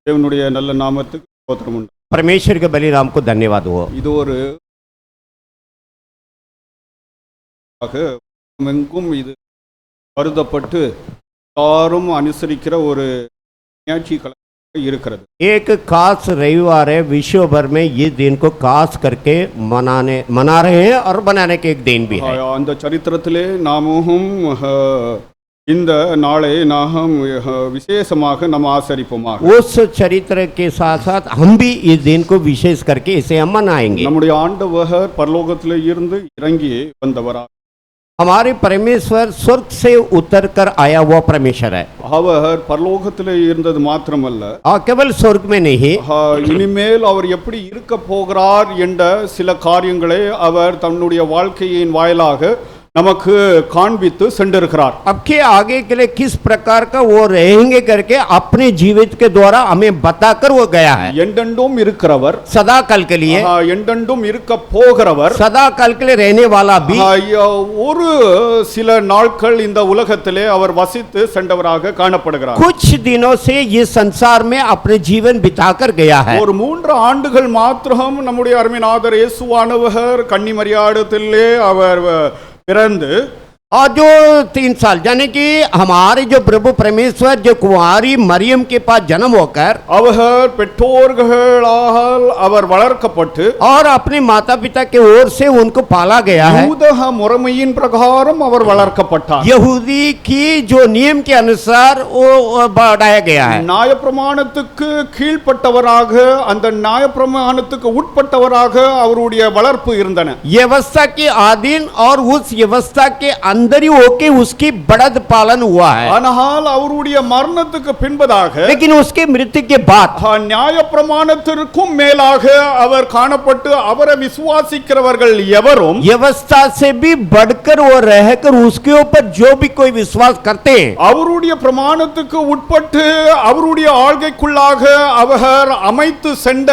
தேவனுடைய நல்ல நாமத்துக்கு ஸ்தோத்திரம் உண்டு. परमेश्वर के बलि नाम को धन्यवाद हो। இது ஒரு எங்கும் இது கருதப்பட்டு எல்லாரும் அனுசரிக்கிற ஒரு ஞாயிற்றுக்கிழமை இருக்கிறது. एक खास रविवार है, विश्व भर में ये दिन को खास करके मना रहे हैं और बनाने के एक दिन भी है। அந்த சரித்திரத்திலே நாமும் இந்த நாளை நாம் விசேஷமாக நாம் ஆசரிப்போமாக. उस चरित्र के साथ साथ हम भी इस दिन को विशेष करके इसे हम मनाएंगे। நம்முடைய ஆண்டவர் பரலோகத்திலே இருந்து இறங்கி வந்தவரா, हमारे परमेश्वर स्वर्ग से उतर कर आया हुआ परमेश्वर है। அவர் பரலோகத்திலே இருந்தது மாத்திரமல்ல, केवल स्वर्ग में नहीं, இனிமேல் அவர் எப்படி இருக்க போகிறார் என்ற சில காரியங்களை அவர் தன்னுடைய வாழ்க்கையின் வாயிலாக நமக்கு காண்பித்து சென்றிருக்கிறார். अब के आगे के लिए किस प्रकार का वो रहेंगे करके अपने जीवित के द्वारा हमें बताकर वो गया है। என்றென்றும் இருக்கிறவர், सदा काल के लिए, என்றென்றும் இருக்க போகிறவர், सदा काल के लिए रहने वाला भी, ஒரு சில நாட்கள் இந்த உலகத்திலே அவர் வசித்து சென்றவராக காணப்படுகிறார். कुछ दिनों से ये संसार में अपने जीवन बिताकर गया है। ஒரு 3 ஆண்டுகள் மாத்திரம் நம்முடைய அருமைநாதர் இயேசுவானவர் கன்னிமரியாடத்திலே அவர் பிறந்து, और जो 3 साल यानी कि हमारे जो प्रभु परमेश्वर जो कुंवारी मरियम के पास जन्म होकर அவர் பெற்றோர்களால் அவர் வளர்க்கப்பட்டு और अपने माता पिता के ओर से उनको पाला गया है। யூத முறைமையின் பிரகாரம் அவர் வளர்க்கப்பட்டார். यहूदी की जो नियम के अनुसार वो बढ़ाया गया है। நியாயப்பிரமாணத்துக்கு கீழ்ப்பட்டவராக, அந்த நியாயப்பிரமாணத்துக்கு உட்பட்டவராக அவருடைய வளர்ப்பு இருந்தன. व्यवस्था के अधीन और उस व्यवस्था के अंदर ही होके उसकी बढ़त पालन हुआ है। ஆனால் அவருடைய மரணத்துக்கு பின்பதாக, लेकिन उसके मृत्यु के बाद நியாயப்பிரமாணத்திற்கும் மேலாக அவர் காணப்பட்டு அவரை விசுவாசிக்கிறவர்கள் எவரும் व्यवस्था से भी बढ़कर वो रहकर उसके ऊपर जो भी कोई विश्वास करते हैं, அவருடைய பிரமாணத்துக்கு உட்பட்டு அவருடைய ஆள்கைக்குள்ளாக அவர் அமைத்து சென்ற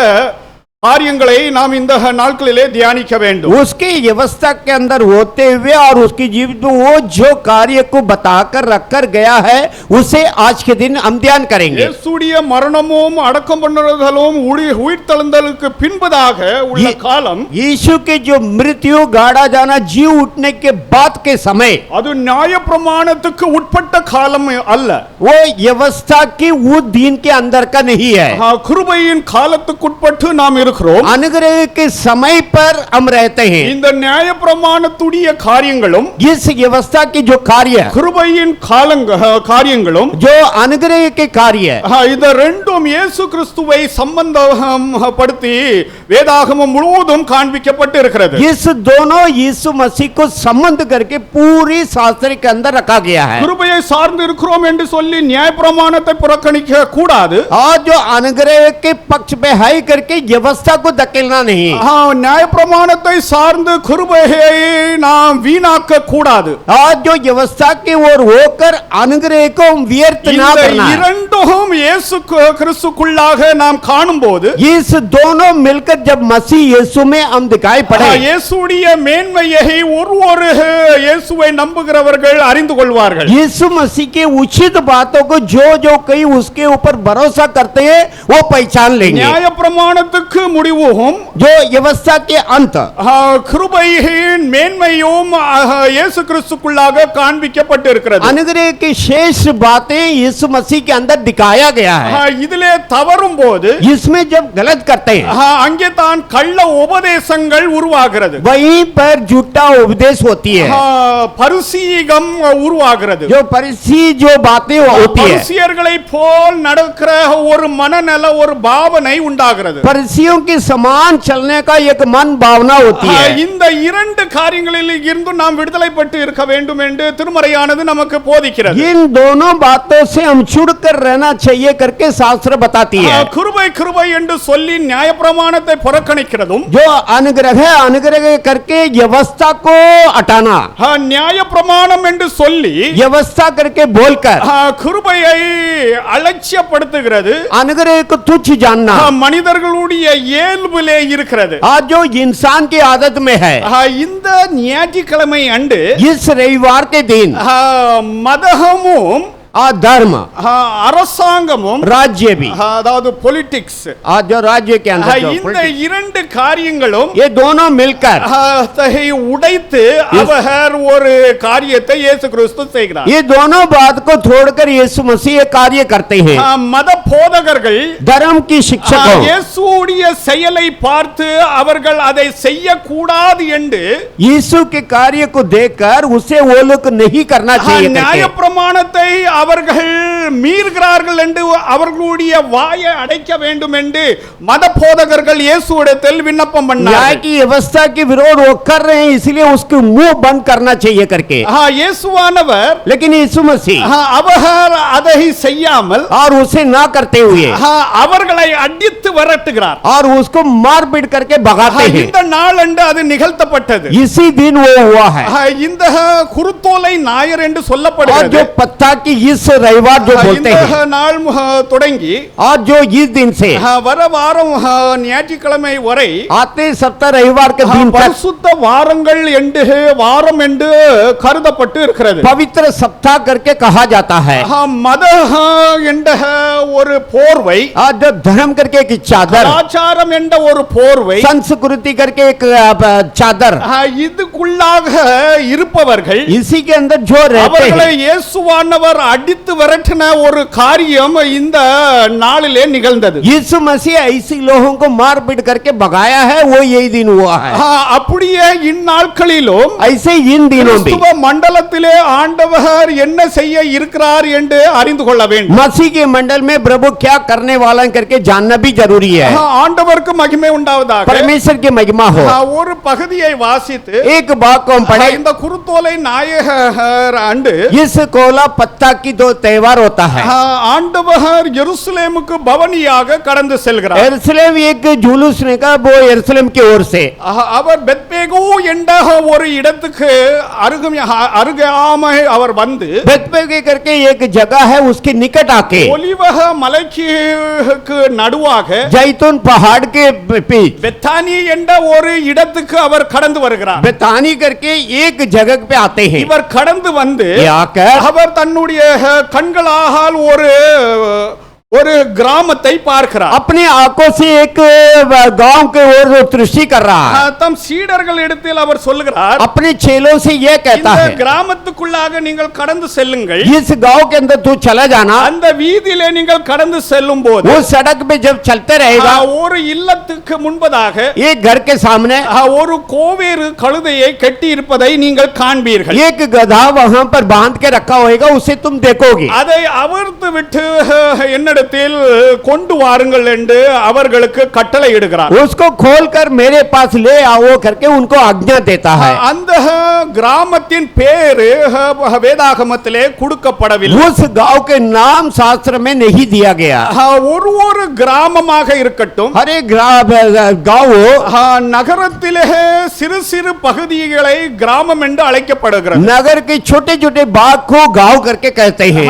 காரியங்களை நாம் இந்த நாட்களிலே தியானிக்க வேண்டும். उसके व्यवस्था के अंदर होते हुए और उसकी जीवित में वो जो कार्य को बताकर रखकर गया है उसे आज के दिन हम ध्यान करेंगे। இயேசுடைய மரணமும் அடக்கம் பண்ணுதலும் உயிர்த்தெழுந்தலுக்கு பின்பதாக உள்ள காலம், यीशु के जो मृत्यु गाड़ा जाना जी उठने के बाद के समय, அது நியாயப்பிரமாணத்துக்கு உட்பட்ட காலம் அல்ல, वो व्यवस्था की वो दिन के अंदर का नहीं है। கிருபையின் காலத்துக்குட்பட்டு நாம் अनुग्रह के समय पर हम रहते हैं। இந்த நியாயப்பிரமாணத்துடைய காரியங்களும் इस व्यवस्था की जो कार्य, கிருபையின் காரியங்களும் जो अनुग्रह के कार्य, இந்த ரெண்டும் இயேசு கிறிஸ்துவை சம்பந்தப்படுத்தி வேதாகமம் முழுவதும் காண்பிக்கப்பட்டு இருக்கிறது. इस दोनों यीशु मसीह को संबंध करके पूरी शास्त्र के अंदर रखा गया है। கிருபையை சார்ந்து இருக்கிறோம் என்று சொல்லி நியாயப்பிரமாணத்தை புறக்கணிக்க கூடாது, और जो अनुग्रह के पक्ष पे है करके व्यवस्था को धकेलना नहीं। நியாயப்பிரமாணத்தை சார்ந்து கிருபையை நாம் வீணாக்க கூடாது, और जो व्यवस्था के ओर होकर अनुग्रह को व्यर्थ ना करना। இரண்டும் இயேசு கிறிஸ்துக்குள்ளாக நாம் காணும்போது, इस दोनों मिलकर जब मसीह यीशु में हम दिखाई पड़े, இயேசுடைய மேன்மையை ஒரு இயேசுவை நம்புகிறவர்கள் அறிந்து கொள்வார்கள். यीशु मसीह के उचित बातों को जो जो कई उसके ऊपर भरोसा करते हैं वो पहचान लेंगे। நியாயப்பிரமாணத்துக்கு முடிவும், जो व्यवस्था के अंत, கிருபையின் மேன்மையும் இயேசு கிறிஸ்துக்குள்ளாக காண்பிக்கப்பட்டு இருக்கிறது. अनुग्रह की शेष बातें यीशु मसीह के अंदर दिखाया गया है। இதிலே தவறும் போது, इसमें जब गलत करते हैं, அங்கே தான் கள்ள உபதேசங்கள் உருவாகிறது, वहीं पर झूठा उपदेश होती है, பரிசீகம் உருவாகிறது, जो परिसी जो बातें होती है, பரிசியர்களை போல் நடக்கிற ஒரு மனநல ஒரு பாவனை உண்டாகிறது, परिसियों के समान चलने का एक मन भावना होती है। இந்த இரண்டு காரியங்களில் இருந்து நாம் விடுதலை பெற்று இருக்க வேண்டும் என்று திருமறையானது நமக்கு போதிக்கிறது. इन दोनों बातों से हम छुड़कर रहना चाहिए करके शास्त्र बताती है। கிருபை கிருபை என்று சொல்லி நியாயப்பிரமாணத்தை புறக்கணிக்கிறதும், जो अनुग्रह अनुग्रह करके व्यवस्था को हटाना, நியாயப்பிரமாணம் என்று சொல்லி व्यवस्था करके बोलकर கிருபையை அலட்சியப்படுத்துகிறது, अनुग्रह को तुच्छ जानना மனிதர்களுடைய இயல்பிலே இருக்கிறது. आज जो इंसान की आदत में है, இந்த ஞாயிற்றுக்கிழமை அன்று इस रविवार के दिन மதகமும் धर्म அரசாங்கமும் राज्य भी அதாவது பொலிட்டிக்ஸ் आज जो राज्य के अंदर जो இந்த politics, இரண்டு காரியங்களும் ये दोनों मिलकर அதை உடைத்து அவர் ஒரு காரியத்தை இயேசு கிறிஸ்து செய்கிறார். ये दोनों बात को छोड़कर यीशु मसीह ये कार्य करते हैं। மத போதகர்கள் धर्म की शिक्षकों இயேசுவுடைய செயலை பார்த்து அவர்கள் அதை செய்யக்கூடாது என்று यीशु के कार्य को देखकर उसे वो लोग नहीं करना चाहिए करके நியாயப்பிரமாணத்தை அவர்கள் மீறுகிறார்கள் என்று அவர்களுடைய வாயை அடைக்க வேண்டும் என்று மத போதகர்கள் இயேசுவிடத்தில் விண்ணப்பம் न्याय பண்ணார்கள். की व्यवस्था के विरोध वो कर रहे हैं, इसलिए उसके मुंह बंद करना चाहिए करके। இயேசுவானவர் लेकिन यीशु मसीह அவர் அதை செய்யாமல் और उसे ना करते हुए அவர்களை அடித்து விரட்டுகிறார். और उसको मार पीट करके भगाते हैं। இந்த நாள் அன்று அது நிகழ்த்தப்பட்டது. इसी दिन वो हुआ है। இந்த குருத்தோலை ஞாயிறு என்று और சொல்லப்படுகிறது. जो पत्ता की इस रविवार जो बोलते இந்த हैं, நாள் தொடங்கி और जो इस दिन से வர வாரம் ஞாயிற்றுக்கிழமை வரை आते सप्ताह रविवार के दिन तक பரிசுத்த வாரங்கள் என்று வாரம் என்று கருதப்பட்டு இருக்கிறது. पवित्र सप्ताह करके कहा जाता है। மத என்ற ஒரு போர்வை, और जो धर्म करके एक चादर, கலாச்சாரம் என்ற ஒரு போர்வை, संस्कृति करके एक चादर, இதுக்குள்ளாக இருப்பவர்கள் इसी के अंदर जो रहते அவர்களை हैं, இயேசுவானவர் அடித்து விரட்டின ஒரு காரியம் இந்த நாளிலே நிகழ்ந்தது. यीशु मसीह ऐसे लोगों को मार पीट करके भगाया है, वो यही दिन हुआ है। அப்படியே இந்நாட்களிலும் ऐसे इन दिनों भी கிறிஸ்துவ மண்டலத்திலே ஆண்டவர் என்ன செய்ய இருக்கிறார் என்று அறிந்து கொள்ள வேண்டும். मसीह के मंडल में प्रभु क्या करने वाला है करके जानना भी जरूरी है। ஆண்டவருக்கு மகிமை உண்டாவதாக. परमेश्वर की महिमा हो। ஒரு பகுதியை வாசித்து एक बात को हम पढ़े, இந்த குருத்தோலை நாயகர் ஆண்டு इस कोला पत्ता की दो त्योहार होता है। ஆண்டவர் எருசலேமுக்கு பவனியாக கடந்து செல்கிறார். यरूशलेम एक जुलूस ने का वो यरूशलेम की ओर से அவர் பெத்பேகு என்ற ஒரு இடத்துக்கு அருகாமை அவர் வந்து बेतपेगे करके एक जगह है, उसके निकट आके ஒலிவக மலைக்கு நடுவாக जैतून पहाड़ के बीच பெத்தானி என்ற ஒரு இடத்துக்கு அவர் கடந்து வருகிறார். बेतानी करके एक जगह पे आते हैं। இவர் கடந்து வந்து ये आकर அவர் தன்னுடைய கண்களால் ஒரு கிராமத்தை பார்க்கிறார். अपने आंखों से एक गांव के ओर दृष्टि कर रहा है। தம் சீடர்கள் இடத்தில் அவர் சொல்லுகிறார், अपने चेलों से ये कहता இந்த है, கிராமத்துக்குள்ளாக நீங்கள் கடந்து செல்லுங்கள். इस गांव के अंदर तू चला जाना, அந்த வீதியிலே நீங்கள் கடந்து செல்லும் போது वो सड़क पे जब चलते रहेगा, ஒரு இல்லத்துக்கு முன்பதாக एक घर के सामने ஒரு கோவேறு கழுதையை கட்டி இருப்பதை நீங்கள் காண்பீர்கள். एक गधा वहां पर बांध के रखा होगा, उसे तुम देखोगे। அதை அவிழ்த்து விட்டு என்னிடத்தில் கொண்டு வாருங்கள் என்று அவர்களுக்கு கட்டளை இடுகிறார். उसको खोलकर मेरे पास ले आओ करके उनको आज्ञा देता है। அந்த கிராமத்தின் பேரு வேதாகமத்திலே கொடுக்கப்படவில்லை. उस गांव के नाम शास्त्र में नहीं दिया गया। ஒரு கிராமமாக இருக்கட்டும், हर एक गांव நகரத்திலே சிறு சிறு பகுதிகளை கிராமம் என்று அழைக்கப்படுகிறது. नगर के छोटे छोटे भाग को गांव करके कहते हैं।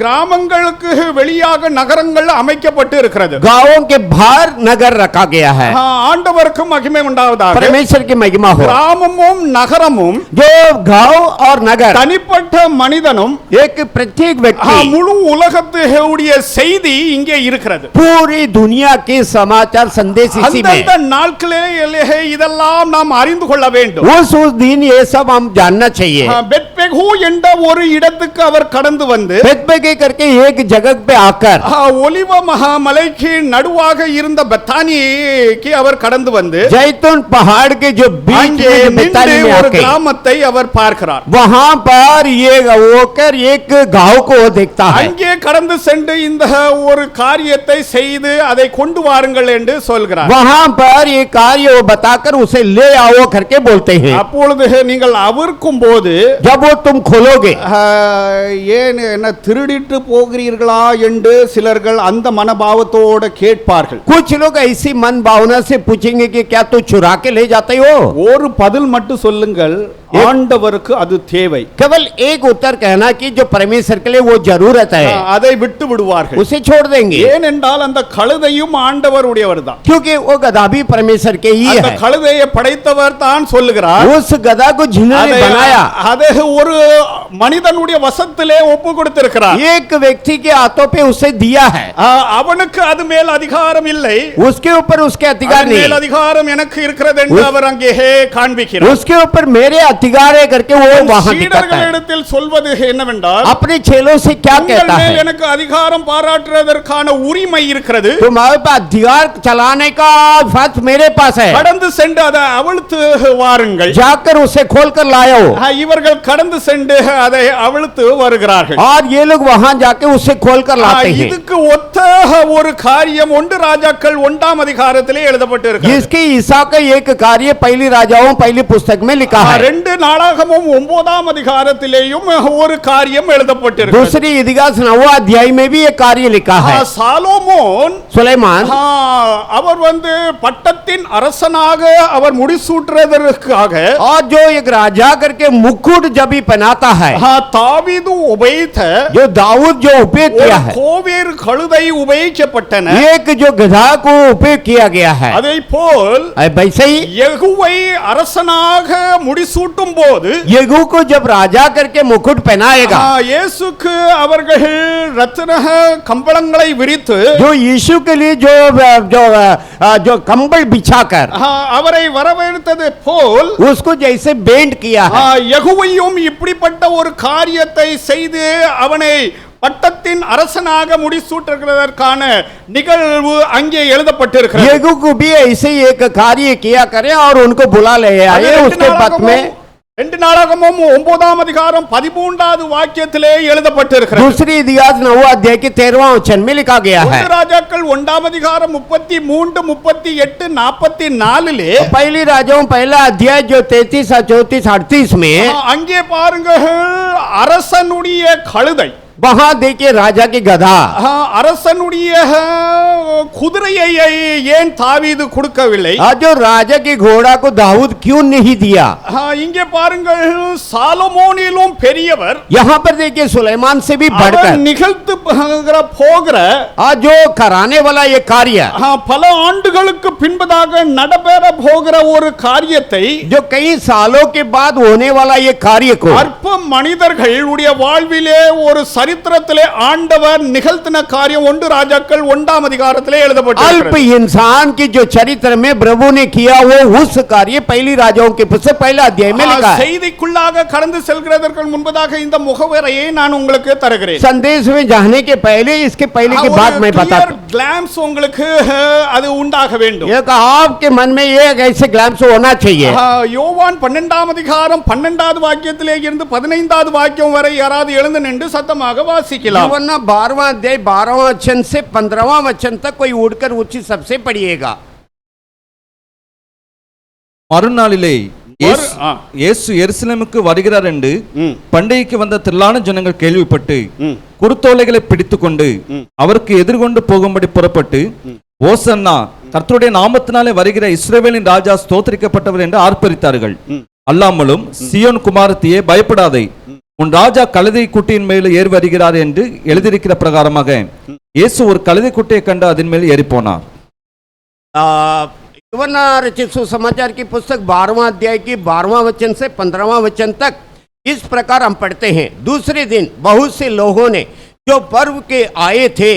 கிராமங்களுக்கு வெளியாக நகரங்கள் அமைக்கப்பட்டு இருக்கிறது. गांवों के बाहर नगर रखा गया है। ஆண்டவருக்கு மகிமை உண்டாவதாக. परमेश्वर की महिमा हो। கிராமமும் நகரமும் जो गांव और नगर, தனிப்பட்ட மனிதனும் एक प्रत्येक व्यक्ति, முழு உலகத்துடைய செய்தி இங்கே இருக்கிறது. पूरी दुनिया के समाचार संदेश इसी में। அந்தந்த நாட்களிலே இதெல்லாம் நாம் அறிந்து கொள்ள வேண்டும். उस दिन ये सब हम जानना चाहिए। பெத்பேகு என்ற ஒரு இடத்துக்கு அவர் கடந்து வந்து बेतपेगे करके एक जगह पे आकर ஒலிவ மலைக்கு நடுவாக இருந்த பெத்தானிக்கு அவர் கடந்து வந்து जैतून पहाड़ के जो बीच அங்கே में जो நின்று बेतानी में ஒரு आके கிராமத்தை அவர் பார்க்கிறார். वहां पर ये होकर एक गांव को वो देखता है। அங்கே கடந்து சென்று இந்த ஒரு காரியத்தை செய்து அதை கொண்டு வாருங்கள் என்று சொல்கிறார். वहां पर ये कार्य वो बताकर उसे ले आओ करके बोलते हैं। அப்பொழுது நீங்கள் அவிர்க்கும் போது जब वो तुम खोलोगे, ஏன் என்ன திருடிட்டு போகிறீர்களா என்று சிலர்கள் அந்த மனபாவத்தோட கேட்பார்கள். कुछ लोग ऐसी मन भावना से पूछेंगे कि क्या तू चुरा के ले जाते हो। ஒரு பதில் மட்டும் சொல்லுங்கள், ஆண்டவருக்கு அது தேவை. केवल एक उत्तर कहना कि जो परमेश्वर के लिए वो जरूरत है, அதை விட்டு விடுவார்கள். उसे छोड़ देंगे, ஏனென்றால் அந்த கழுதையும் ஆண்டவருடையவர் தான். क्योंकि वो गधा भी परमेश्वर के ही அந்த है. கழுதையை படைத்தவர் தான் சொல்லுகிறார். उस गधा को जिन्होंने बनाया, அதை ஒரு மனிதனுடைய வசத்திலே ஒப்பு கொடுத்திருக்கிறார். एक व्यक्ति के हाथों पे उसे दिया है, அவனுக்கு அது மேல் அதிகாரம் இல்லை. उसके ऊपर उसके अधिकार அது மேல் नहीं, அதிகாரம் எனக்கு இருக்கிறது என்று அவர் அங்கே காண்பிக்கிறார். उसके ऊपर मेरे अधिकार है करके वो वहां दिखाता है. சீடர்களிடத்தில் சொல்வது என்னவென்றால், अपने चेलों से क्या உங்கள் कहता மேல் है, எனக்கு அதிகாரம் பாராட்டுவதற்கான உரிமை இருக்கிறது. तुम्हारे पास अधिकार चलाने का फर्ज मेरे पास है, கடந்து சென்று அதை அவிழ்த்து வாருங்கள். जाकर उसे खोल कर लाओ. இவர்கள் கடந்து சென்று அதை அவிழ்த்து வருகிறார்கள். और ये लोग वहां जाके उसे खोल कर लाते हैं. இதுக்கு ஒத்த ஒரு காரியம் ஒன்று ராஜாக்கள் 1ஆம் அதிகாரத்திலே எழுதப்பட்டு இருக்கிறது. इसके ईसा का एक कार्य पहली राजाओं पहली पुस्तक में लिखा है. 2 நாளாகமும் 9ஆம் அதிகாரத்திலேயும் ஒரு காரியம் எழுதப்பட்டு இருக்கிறது. दूसरी इतिहास 9वां अध्याय में भी एक कार्य लिखा है. சாலோமோன் सुलेमान அவர் பட்டத்தின் அரசனாக அவர் முடிசூட்டுறதற்காக और जो एक राजा करके मुकुट जब भी पहनाता है, தாவீது உபயோகித்த जो दाऊद जो उपयोग किया है, கோவேறு கழுதை உபயோகிக்கப்பட்டன. एक जो गधा को उपयोग किया गया है, அதை போல் वैसे ही யெகூவை அரசனாக முடிசூட்டும் போது येहू को जब राजा करके मुकुट पहनाएगा, இயேசுக்கு அவர்கள் ரத்தின கம்பளங்களை விரித்து जो यीशु के लिए जो जो जो कंबल बिछाकर அவரை வரவேற்றது போல் उसको जैसे बेंड किया है, யெகூவையும் இப்படிப்பட்ட ஒரு காரியத்தை செய்து அவனை பட்டத்தின் அரசனாக முடிசூட்டுகிறதற்கான நிகழ்வு அங்கே எழுதப்பட்டிருக்கிறது. येहू को भी ऐसे ही एक कार्य किया करें और उनको बुला ले आए. उसके बाद में 2 நாளாகமும் 9ஆம் அதிகாரம் 13வது வாக்கியத்திலே எழுதப்பட்டிருக்கிறது. दूसरी इतिहास 9वां अध्याय के 13वां वचन में लिखा गया है. ராஜாக்கள் 1ஆம் அதிகாரம் 33 38 44லே पहली राजाओं पहला अध्याय जो 33 34 38 में அங்கே பாருங்கள், அரசனுடைய கழுதை, वहां देखिए राजा की गधा, அரசனுடைய குதிரையை ஏன் தாவீது கொடுக்கவில்லை? जो राजा की घोड़ा को दाऊद क्यों नहीं दिया? இங்கே பாருங்கள், சாலமோனிலும் பெரியவர், यहाँ पर देखिए सुलेमान से भी அவர் बढ़कर நிகழ்த்து போகிற जो कराने वाला ये कार्य, பல ஆண்டுகளுக்கு பின்பதாக நடைபெற போகிற ஒரு காரியத்தை, जो कई सालों के बाद होने वाला ये कार्य को அற்ப மனிதர்களுடைய வாழ்விலே ஒரு சரித்திரத்திலே ஆண்டவர் நிகழ்த்தின காரியம் 1 ராஜாக்கள் 1ஆம் அதிகாரத்திலே अल्प எழுதப்பட்டிருக்கிறது. इंसान की जो चरित्र में प्रभु ने किया वो उस कार्य पहली राजाओं के पुस्तक पहला अध्याय में लिखा है. செய்திக்குள்ளாக கடந்து செல்கிறதற்கு முன்பதாக இந்த முகவரையை நான் உங்களுக்கு தருகிறேன். संदेश में जाने के पहले इसके पहले की बात मैं बताता हूं. கிளான்ஸ் உங்களுக்கு அது உண்டாக வேண்டும். एक आपके मन में ये ऐसे ग्लैम्स होना चाहिए. யோவான் 12ஆம் அதிகாரம் 12வது வாக்கியத்திலே இருந்து 15வது வாக்கியம் வரை யாராவது எழுந்து நின்று சத்தமாக வாசிக்கலாம். वरना 12वां अध्याय 12वां वचन से 15वां वचन तक कोई उड़कर ऊंची सबसे पढ़िएगा. மறுநாளிலே இயேசு எருசலேமுக்கு வருகிறார் என்று பண்டிகைக்கு வந்த திரளான ஜனங்கள் கேள்விப்பட்டு குருத்தோலைகளை பிடித்துக்கொண்டு அவருக்கு எதிர்கொண்டு போகும்படி புறப்பட்டு, ஓசன்னா, கர்த்தருடைய நாமத்தினாலே வருகிற இஸ்ரவேலின் ராஜா ஸ்தோத்திரிக்கப்பட்டவர் என்று ஆர்ப்பரித்தார்கள். அல்லாமலும், சியோன் குமாரத்தியே பயப்படாதே, உன் ராஜா கழுதை குட்டியின் மேல் ஏறி வருகிறார் என்று எழுதியிருக்கிற பிரகாரமாக இயேசு ஒரு கழுதை குட்டியை கண்டு அதன் மேல் ஏறி போனார். यूहन्ना रचित सुसमाचार की पुस्तक 12वां अध्याय की 12वां वचन से 15वां वचन तक इस प्रकार हम पढ़ते हैं. दूसरे दिन बहुत से लोगों ने जो पर्व के आए थे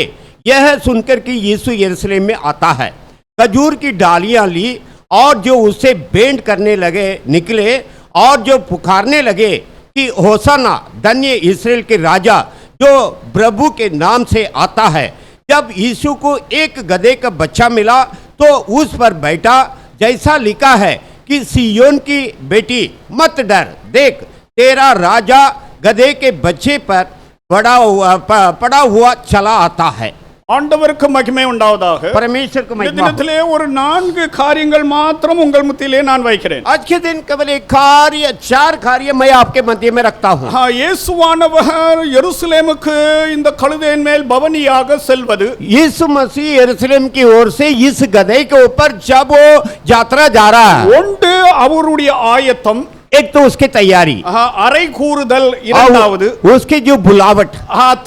यह सुनकर कि यीशु यरूशलेम में आता है, खजूर की डालियां ली और जो उससे भेंट करने लगे निकले और जो पुकारने लगे कि होसाना, धन्य इस्राएल के राजा जो प्रभु के नाम से आता है. जब यीशु को एक गधे का बच्चा मिला तो उस पर बैठा, जैसा लिखा है कि सियोन की बेटी मत डर, देख तेरा राजा गधे के बच्चे पर पड़ा हुआ चला आता है. ஆண்டவருக்கு மகிமை உண்டாவதாக. परमेश्वर को महिमा हो. தினத்திலே ஒரு 4 காரியங்கள் மாத்திரம் உங்கள் மத்தியிலே நான் வைக்கிறேன். आज के दिन केवल एक कार्य 4 कार्य मैं आपके मध्य में रखता हूं. இயேசுவானவர் எருசலேமுக்கு இந்த கழுதையின் மேல் பவனியாக செல்வது, यीशु मसीह यरूशलेम की ओर से इस गधे के ऊपर जब वो यात्रा जा रहा है, ஒன்று அவருடைய ஆயத்தம், एक तो उसकी तैयारी அறை கூறுதல் இரண்டாவது, और उसकी जो बुलावट,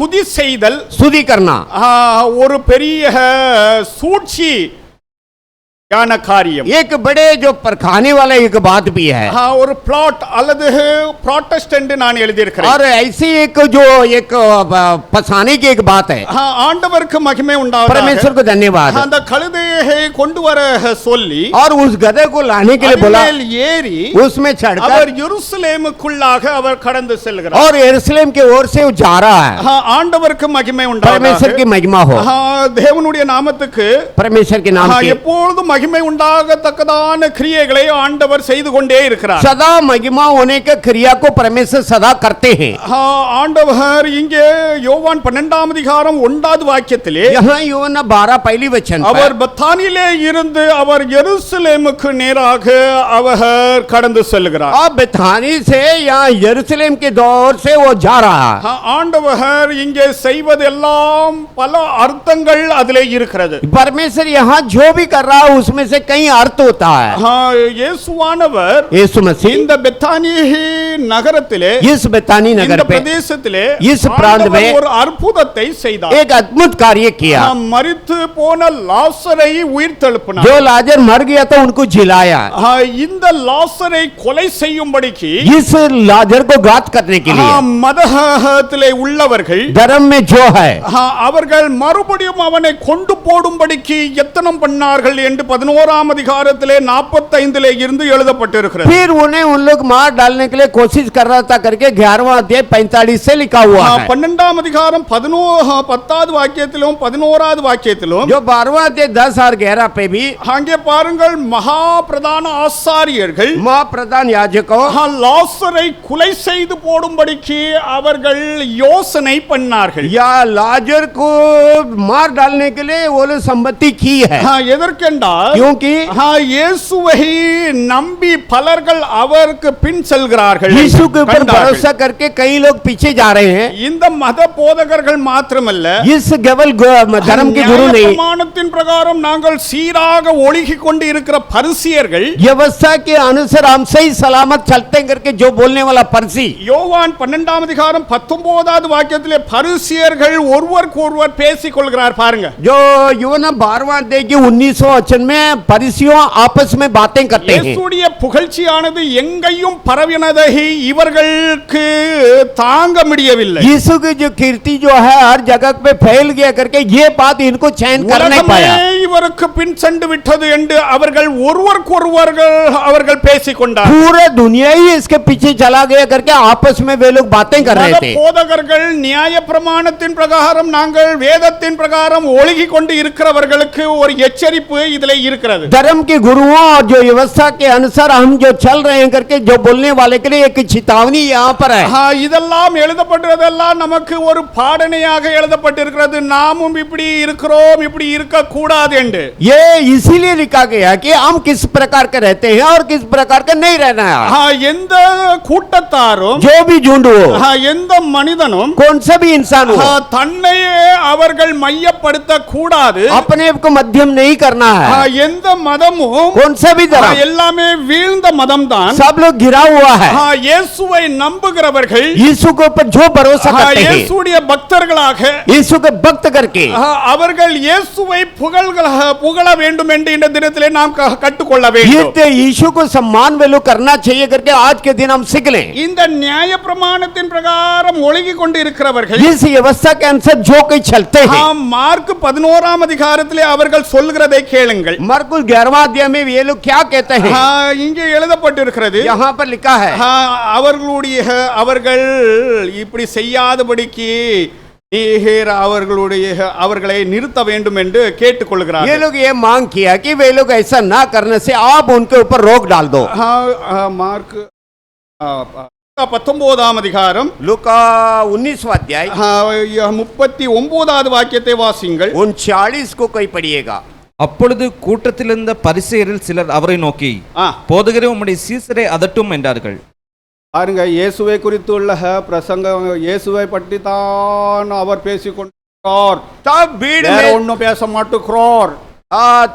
துதி செய்தல், स्तुति करना, ஒரு பெரிய சூழ்ச்சி யான காரியம். एक बड़े जो परखाने वाला एक बात भी है, ஒரு பிளாட் அல்லது ப்ராட்டஸ்டன்ட் நான் எழுதியிருக்கிறேன். और ऐसी एक जो एक फंसाने की एक बात है. ஆண்டவருக்கு மகிமை உண்டாவதாக. परमेश्वर को धन्यवाद. அந்த கழுதையை கொண்டு வர சொல்லி और उस गधे को लाने के लिए बोला, அதில் ஏறி उसमें चढ़कर அவர் எருசலேமுக்குள்ளாக அவர் கடந்து செல்கிறார். और यरूशलेम की ओर से वो जा रहा है. ஆண்டவருக்கு மகிமை परमेश्वर உண்டாவதாக. की महिमा हो, தேவனுடைய நாமத்துக்கு परमेश्वर के नाम की எப்பொழுதும் மகிமை உண்டாகத்தக்கதான கிரியைகளை ஆண்டவர் செய்து கொண்டே இருக்கிறார். सदा महिमा होने के क्रिया को परमेश्वर सदा करते हैं. ஆண்டவர் இங்கே யோவான் 12ஆம் அதிகாரம் 1வது வாக்கியத்திலே यहाँ यूहन्ना 12 पहली वचन அவர் पर பத்தானிலே இருந்து அவர் எருசலேமுக்கு நேராக அவர் கடந்து செல்கிறார். अब बेथानी से यहाँ यरूशलेम के दौर से वो जा रहा है. ஆண்டவர் இங்கே செய்வதெல்லாம் பல அர்த்தங்கள் அதிலே இருக்கிறது. परमेश्वर यहाँ जो भी कर रहा है उसमें से कई अर्थ होता है. இயேசுவானவர் यीशु मसीह இந்த பெத்தானி நகரத்திலே इस बेतानी இந்த नगर पे பிரதேசத்திலே इस प्रांत में ஆண்டவர் ஒரு அற்புதத்தை செய்தார். एक अद्भुत कार्य किया. மரித்து போன லாசரை உயிர்த்தெழுப்பினார். जो लाजर मर गया था उनको जिलाया. இந்த லாசரை கொலை செய்யும்படிக்கு इस लाजर को घात करने के लिए மதத்திலே உள்ளவர்கள் धर्म में जो है அவர்கள் மறுபடியும் அவனை கொண்டு போடும்படிக்கு எத்தனம் பண்ணார்கள் என்று 11ஆம் அதிகாரத்திலே 45 இருந்து எழுதப்பட்டிருக்கிறது. फिर उन्हें उन लोग मार डालने के लिए कोशिश कर रहा था करके 11वां अध्याय 45 से लिखा हुआ है. 12ஆம் அதிகாரம் 10வது வாக்கியத்திலும் 11வது வாக்கியத்திலும் जो 12वां अध्याय 10 और 11 पे भी அங்கே பாருங்கள், மகா பிரதான ஆசாரியர்கள் महाप्रधान याजकों லாசரை கொலை செய்து போடும்படிக்கு அவர்கள் யோசனை பண்ணார்கள். या लाजर को मार डालने के लिए वो लोग संमति की है. எதற்கென்றால் क्योंकि இயேசுவை நம்பி பலர்கள் அவருக்கு பின் செல்கிறார்கள். यीशु के ऊपर கண்டார்கள். भरोसा करके कई लोग पीछे जा रहे हैं. இந்த மத போதகர்கள் மாத்திரமல்ல, इस केवल धर्म के गुरु नहीं, பிரமாணத்தின் பிரகாரம் நாங்கள் சீராக ஒழுகிக் கொண்டு இருக்கிற பரிசியர்கள், व्यवस्था के अनुसार हम सही सलामत चलते हैं करके जो बोलने वाला फरीसी. யோவான் 12ஆம் அதிகாரம் 19வது வாக்கியத்திலே பரிசியர்கள் ஒருவருக்கு ஒருவர் பேசிக் கொள்கிறார். பாருங்க, जो यूहन्ना 12वां अध्याय की 19वां वचन में फरीसियों आपस में बातें करते हैं. இயேசுடைய புகழ்ச்சியானது எங்கேயும் பரவினதை இவர்களுக்கு தாங்க முடியவில்லை. यीशु की जो कीर्ति जो है हर जगह पे फैल गया करके ये बात इनको चैन कर नहीं உலகமே पाया. இவருக்கு பின் சென்று விட்டது என்று அவர்கள் ஒருவருக்கொருவர்கள் அவர்கள் பேசிக் கொண்டார். पूरा दुनिया ही इसके पीछे चला गया करके आपस में वे लोग बातें कर रहे थे. போதகர்கள் நியாய பிரமாணத்தின் பிரகாரம் நாங்கள் வேதத்தின் பிரகாரம் ஒழுகிக் கொண்டு இருக்கிறவர்களுக்கு ஒரு எச்சரிப்பு இதிலே இருக்கிறது. धर्म के गुरुओं और जो व्यवस्था के अनुसार हम जो चल रहे हैं करके जो बोलने वाले के लिए एक चेतावनी यहाँ पर है. இதெல்லாம் எழுதப்பட்டதெல்லாம் நமக்கு ஒரு பாடனையாக எழுதப்பட்டிருக்கிறது. நாமும் இப்படி இருக்கிறோம், இப்படி இருக்க கூடாது என்று. ये इसीलिए लिखा गया कि हम किस प्रकार के रहते हैं और किस प्रकार का नहीं रहना है. எந்த கூட்டத்தாரும் जो भी झुंड हो, எந்த மனிதனும் कौन सा भी इंसान हो, தன்னையே அவர்கள் மையப்படுத்த கூடாது. अपने को मध्यम नहीं करना है. எந்த மதமும் कौन सा भी धर्म, எல்லாமே வீழ்ந்த மதம் தான். सब लोग गिरा हुआ है. இயேசுவை நம்புகிறவர்கள், यीशु के ऊपर जो भरोसा करते हैं, இயேசுடைய பக்தர்களாக यीशु के भक्त करके அவர்கள் இயேசுவை புகழ வேண்டும் என்று இந்த தினத்திலே நாம் கற்றுக்கொள்ள வேண்டும். ये यीशु को सम्मान वे लोग करना चाहिए करके आज के दिन हम सीख लें. இந்த நியாய பிரமாணத்தின் பிரகாரம் ஒழுகிக் கொண்டு இருக்கிறவர்கள், इस व्यवस्था के अनुसार जो कोई चलते हैं, மார்க் 11ஆம் அதிகாரத்திலே அவர்கள் சொல்கிறதை கேளுங்கள். मरकुस 11वां अध्याय में ये लोग क्या कहते हैं. இங்கே எழுதப்பட்டிருக்கிறது, यहाँ पर लिखा है அவர்கள் இப்படி செய்யாதபடிக்கு அவர்களை நிறுத்த வேண்டும் என்று கேட்டுக்கொள்கிறார். ये लोग ये मांग किया कि वे लोग ऐसा ना करने से आप उनके ऊपर रोक डाल दो. மார்க் 19ஆம் அதிகாரம் लूका 19वां अध्याय 39வது வாக்கியத்தை வாசிங்கள். 39 को कोई पढ़िएगा. அப்பொழுது கூட்டத்தில் இருந்த பரிசேயரில் சிலர் அவரை நோக்கி, போதகரே, உம்முடைய சீசரை அதட்டும் என்றார்கள். பாருங்க, இயேசுவை குறித்துள்ள பிரசங்கம், இயேசுவை பற்றி தான் அவர் பேசிக்கொண்டார். तब भीड़ में ஒன்னும் பேச மாட்டேங்கிறார்.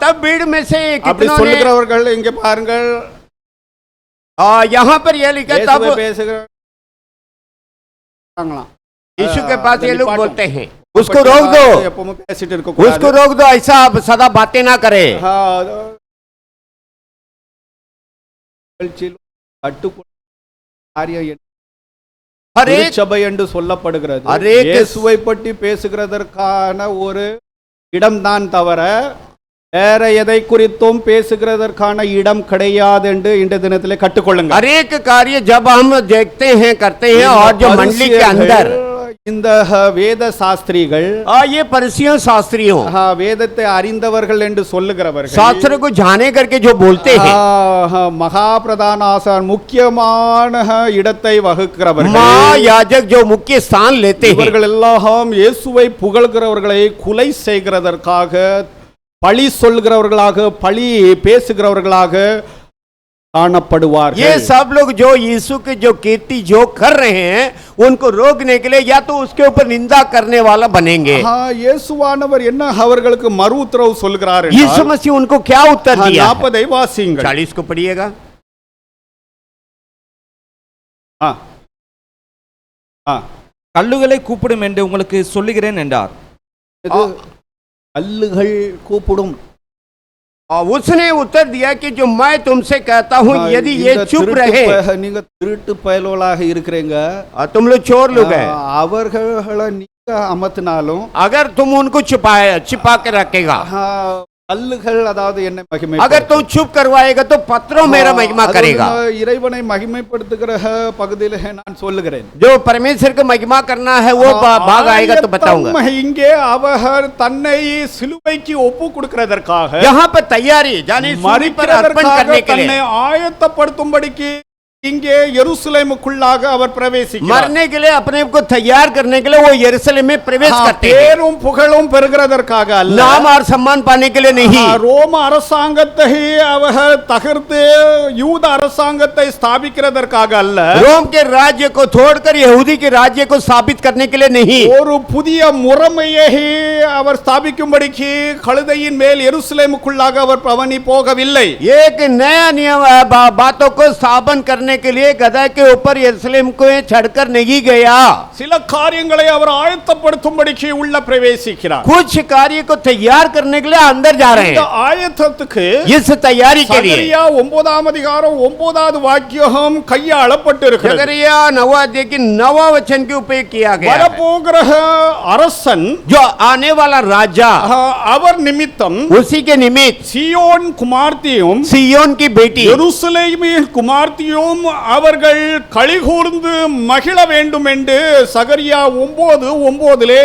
तब भीड़ में से அப்படி कितनों ने சொல்லுகிறவர்கள் இங்கே பாருங்கள், यहाँ पर यह लिखा இயேசுவை तब பேசுகிறாங்களாம். यीशु के पास ये लोग निपाटो। बोलते हैं उसको रोक दो, எப்பவுமே பேசிட்டு இருக்க उसको रोक दो, ऐसा आप सदा बातें ना करे। हर एक சபை என்று சொல்லப்படுகிறது. हरेक- இயேசுவை பற்றி பேசுகிறதற்கான ஒரு இடம்தான் தவிர வேற எதை குறித்தும் பேசுகிறதற்கான இடம் கிடையாது என்று இந்த தினத்திலே கற்றுக்கொள்ளுங்க. हर एक कार्य जब हम देखते हैं करते हैं और जो मंडली के अंदर இந்த வேத சாஸ்திரிகள் ये परिसियों शास्त्रियों வேதத்தை அறிந்தவர்கள் என்று சொல்லுகிறவர்கள் शास्त्र को जाने करके जो बोलते हैं மகா பிரதான ஆசான் முக்கியமான இடத்தை வகுக்கிறவர்கள் माँ याजक जो मुख्य स्थान लेते हैं இவர்கள் எல்லாம் இயேசுவை புகழ்கிறவர்களை கொலை செய்கிறதற்காக பழி சொல்கிறவர்களாக பழி பேசுகிறவர்களாக காணப்படுவார்கள். ये सब लोग जो यीशु की जो कीर्ति जो कर रहे हैं उनको रोकने के लिए या तो उसके ऊपर निंदा करने वाला बनेंगे। இயேசுவானவர் என்ன அவர்களுக்கு மறு உத்தரவு சொல்கிறார் यीशु मसीह उनको क्या उत्तर दिया? 40 வாசியுங்கள். 40 को पढ़िएगा। கல்லுகளை கூப்பிடும் என்று உங்களுக்கு சொல்லுகிறேன் என்றார். கல்லுகள் கூப்பிடும். उसने उत्तर दिया कि जो मैं तुमसे कहता हूँ यदि ये चुप रहे, நீங்க திருட்டு பயலோலாக இருக்கிறீங்க, तुम लोग चोर लोग हैं, அவர்களை நீங்க அமர்த்தினாலும் अगर तुम उनको छिपा के रखेगा, கல்லுகள் அதாவது என்ன மகிமை अगर तुम चुप करवाएगा तो पत्थरों मेरा महिमा करेगा। இறைவனை மகிமைப்படுத்துகிற பகுதியில நான் சொல்லுகிறேன். जो परमेश्वर को महिमा करना है वो भाग आएगा तो बताऊंगा। இங்கே அவர் தன்னை சிலுவைக்கு ஒப்பு கொடுக்கிறதற்காக यहाँ पर तैयारी यानी सूली पर अर्पण करने के தன்னை लिए ஆயத்தப்படுத்தும்படிக்கு இங்கே எருசலேமுக்குள்ளாக அவர் பிரவேசிக்கிறார். मरने के लिए अपने को तैयार करने के लिए वो यरूशलेम में प्रवेश करते हैं। பேரும் புகழும் பெறுகிறதற்காக அல்ல, नाम और सम्मान पाने के लिए नहीं, ரோம அரசாங்கத்தை அவர் தகர்த்து யூத அரசாங்கத்தை ஸ்தாபிக்கிறதற்காக அல்ல, रोम के राज्य को छोड़कर यहूदी के राज्य को स्थापित करने के लिए नहीं, ஒரு புதிய முறைமையை அவர் ஸ்தாபிக்கும்படிக்கு கழுதையின் மேல் எருசலேமுக்குள்ளாக அவர் பவனி போகவில்லை. एक नया नियम बातों को स्थापन करने के लिए गधा के ऊपर यरूशलेम को चढ़कर नहीं गया। சில காரியங்களை அவர் ஆயத்தப்படுத்தும்படிக்கு உள்ள பிரவேசிக்கிறார். कुछ कार्य को तैयार करने के लिए अंदर जा रहे இந்த हैं। ஆயத்தத்துக்கு इस तैयारी के लिए சகரியா 9ஆம் அதிகாரம் 9வது வாக்கியம் கையாளப்பட்டிருக்கிறது. जकरिया 9 अध्याय की 9 वचन के उपयोग किया गया है। வரப்போகிற அரசன் जो आने वाला राजा அவர் நிமித்தம் उसी के निमित्त சியோன் குமார்த்தியும் सियोन की बेटी எருசலேமின் குமார்த்தியும் அவர்கள் களிகூர்ந்து மகிழ வேண்டும் என்று சகரியா 9:9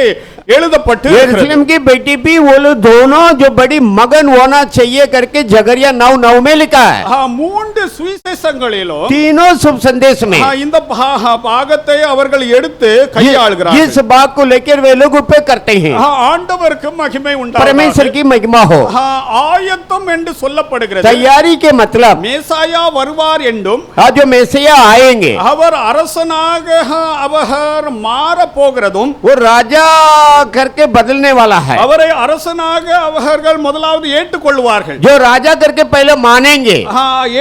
எழுதப்பட்டு यरूशलेम की बेटी भी वो लोग दोनों जो बड़ी मगन होना चाहिए करके जकरिया 9:9 में लिखा है। மூன்று சுவிசேஷங்களிலும் तीनों शुभ संदेश में இந்த பாகத்தை அவர்கள் எடுத்து கையாளுகிறார்கள். इस बात को लेकर वे लोग उपयोग करते हैं। ஆண்டவருக்கு மகிமை உண்டாவதாக. परमेश्वर की महिमा हो। ஆயத்தம் என்று சொல்லப்படுகிறது. तैयारी के मतलब மேசாயா வருவார் என்றும் जो मेसिया आएंगे அவர் அரசனாக அவர் மாற போகிறதும் वो राजा करके बदलने वाला है। அவரை அரசனாக அவர்கள் முதலாவது ஏற்றுக்கொள்வார்கள். जो राजा करके पहले मानेंगे,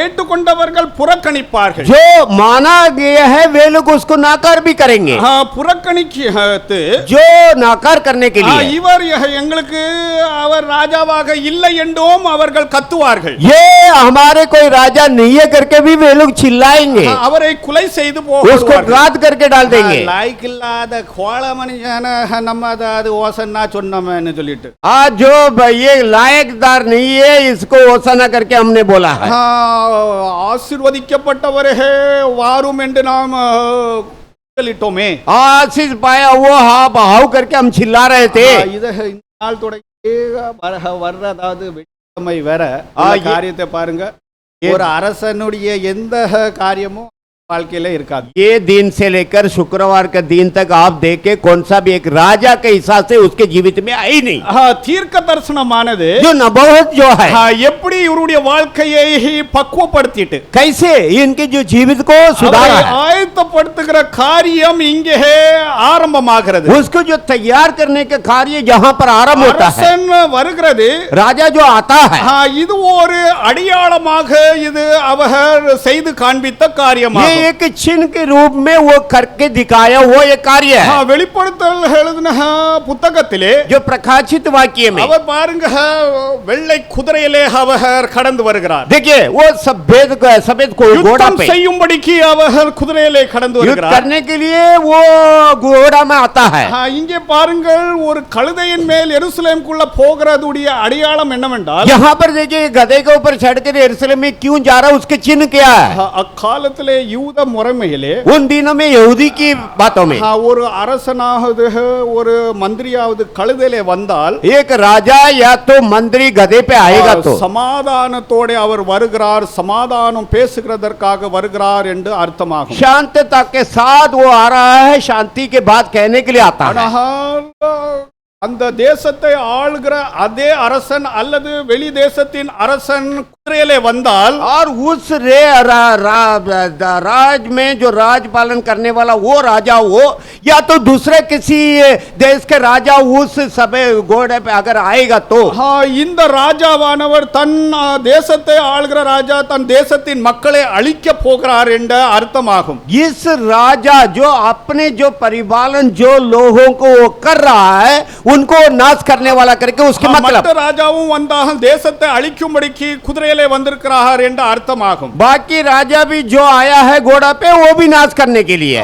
ஏற்றுக்கொண்டவர்கள் புறக்கணிப்பார்கள். जो माना गया है वे लोग उसको नाकार भी करेंगे। புறக்கணித்து जो नाकार करने के लिए இவர் எங்களுக்கு அவர் ராஜாவாக இல்லை என்றும் அவர்கள் கத்துவார்கள். ये हमारे कोई राजा नहीं है करके भी वे लोग चिल्लाएंगे, அவரை கொலை செய்து उसको घात करके डाल देंगे। லாய்க்கு இல்லாத கோல மனுஷன நம்ம அது ஓசன்னா சொன்னோம்னு சொல்லிட்டு आज जो ये लायकदार नहीं है इसको ओसाना करके हमने बोला है। ஆசீர்வதிக்கப்பட்டவரே வாரும் என்று நாம் சொல்லிட்டோமே. आशीष पाया वो हाँ बहाव करके हम चिल्ला रहे थे। இத இந்த நாள் தொடங்கி வர்ற அதாவது வெள்ளிக்கிழமை வர காரியத்தை பாருங்க. ஒரு அரசனுடைய எந்த காரியமும் வாழ்க்கையில இருக்காது. ये दिन से लेकर शुक्रवार का दिन तक आप देखे कौन सा भी एक राजा के हिसाब से उसके जीवित में आई नहीं. தீர்க்க தரிசனமானது जो नबूवत जो है எப்படி இவருடைய வாழ்க்கையை பக்குவப்படுத்திட்டு कैसे इनके जो जीवित को सुधारा அவரை है, ஆயத்தப்படுத்துகிற காரியம் இங்கே ஆரம்பமாகிறது. उसको जो तैयार करने का कार्य जहाँ पर आरंभ होता है, அரசன் வருகிறது. राजा जो आता है, இது ஒரு அடையாளமாக இது அவர் செய்து காண்பித்த ये காரியமாகும். एक चिन्ह के रूप में वो करके दिखाया वो एक कार्य है. வெளிப்படுத்தல் எழுதின புத்தகத்திலே जो प्रकाशित वाक्य में அவர் பாருங்க வெள்ளை குதிரையிலே அவர் கடந்து வருகிறார். देखिए वो सफेद को घोड़ा யுத்தம் पे செய்யும்படிக்கு அவர் குதிரையிலே கடந்து युद्ध வருகிறார். करने के लिए वो घोड़ा में आता है. இங்கே பாருங்கள் ஒரு கழுதையின் மேல் எருசலேமுக்குள்ள போகிறதுடைய அடையாளம் என்னவென்றால் यहाँ पर देखिए गधे के ऊपर चढ़कर यरूशलेम में क्यों जा रहा है, उसके चिन्ह क्या है. அக்காலத்திலே யூத முறைமையிலே उन दिनों में यहूदी की बातों में ஒரு அரசனாவது ஒரு மந்திரியாவது கழுதையிலே வந்தால் एक राजा या तो मंत्री गधे पे आएगा तो சமாதானத்தோட அவர் வருகிறார், சமாதானம் பேசுகிறதற்காக வருகிறார் என்று அர்த்தமாகும். शांतता के साथ वो आ रहा है, शांति के बात कहने के लिए आता है. ஆனால் அந்த தேசத்தை ஆளுகிற அதே அரசன் அல்லது வெளி தேசத்தின் அரசன் குதிரையிலே வந்தால் और उस राज में जो राज पालन करने वाला वो राजा हो या तो दूसरे किसी देश के राजा उस सभे घोड़े पे अगर आएगा तो இந்த ராஜாவானவர் தன் தேசத்தை ஆளுகிற ராஜா தன் தேசத்தின் மக்களை அழிக்க போகிறார் என்ற அர்த்தமாகும். इस राजा जो अपने जो परिपालन जो लोगों को वो कर रहा है उनको नाश करने वाला करके उसके மற்ற मतलब ராஜாவும் வந்தால் தேசத்தை அழிக்கும்படிக்கு குதிரையிலே வந்திருக்கிறார் என்ற அர்த்தமாகும். बाकी राजा भी जो आया है घोड़ा पे वो भी नाश करने के लिए.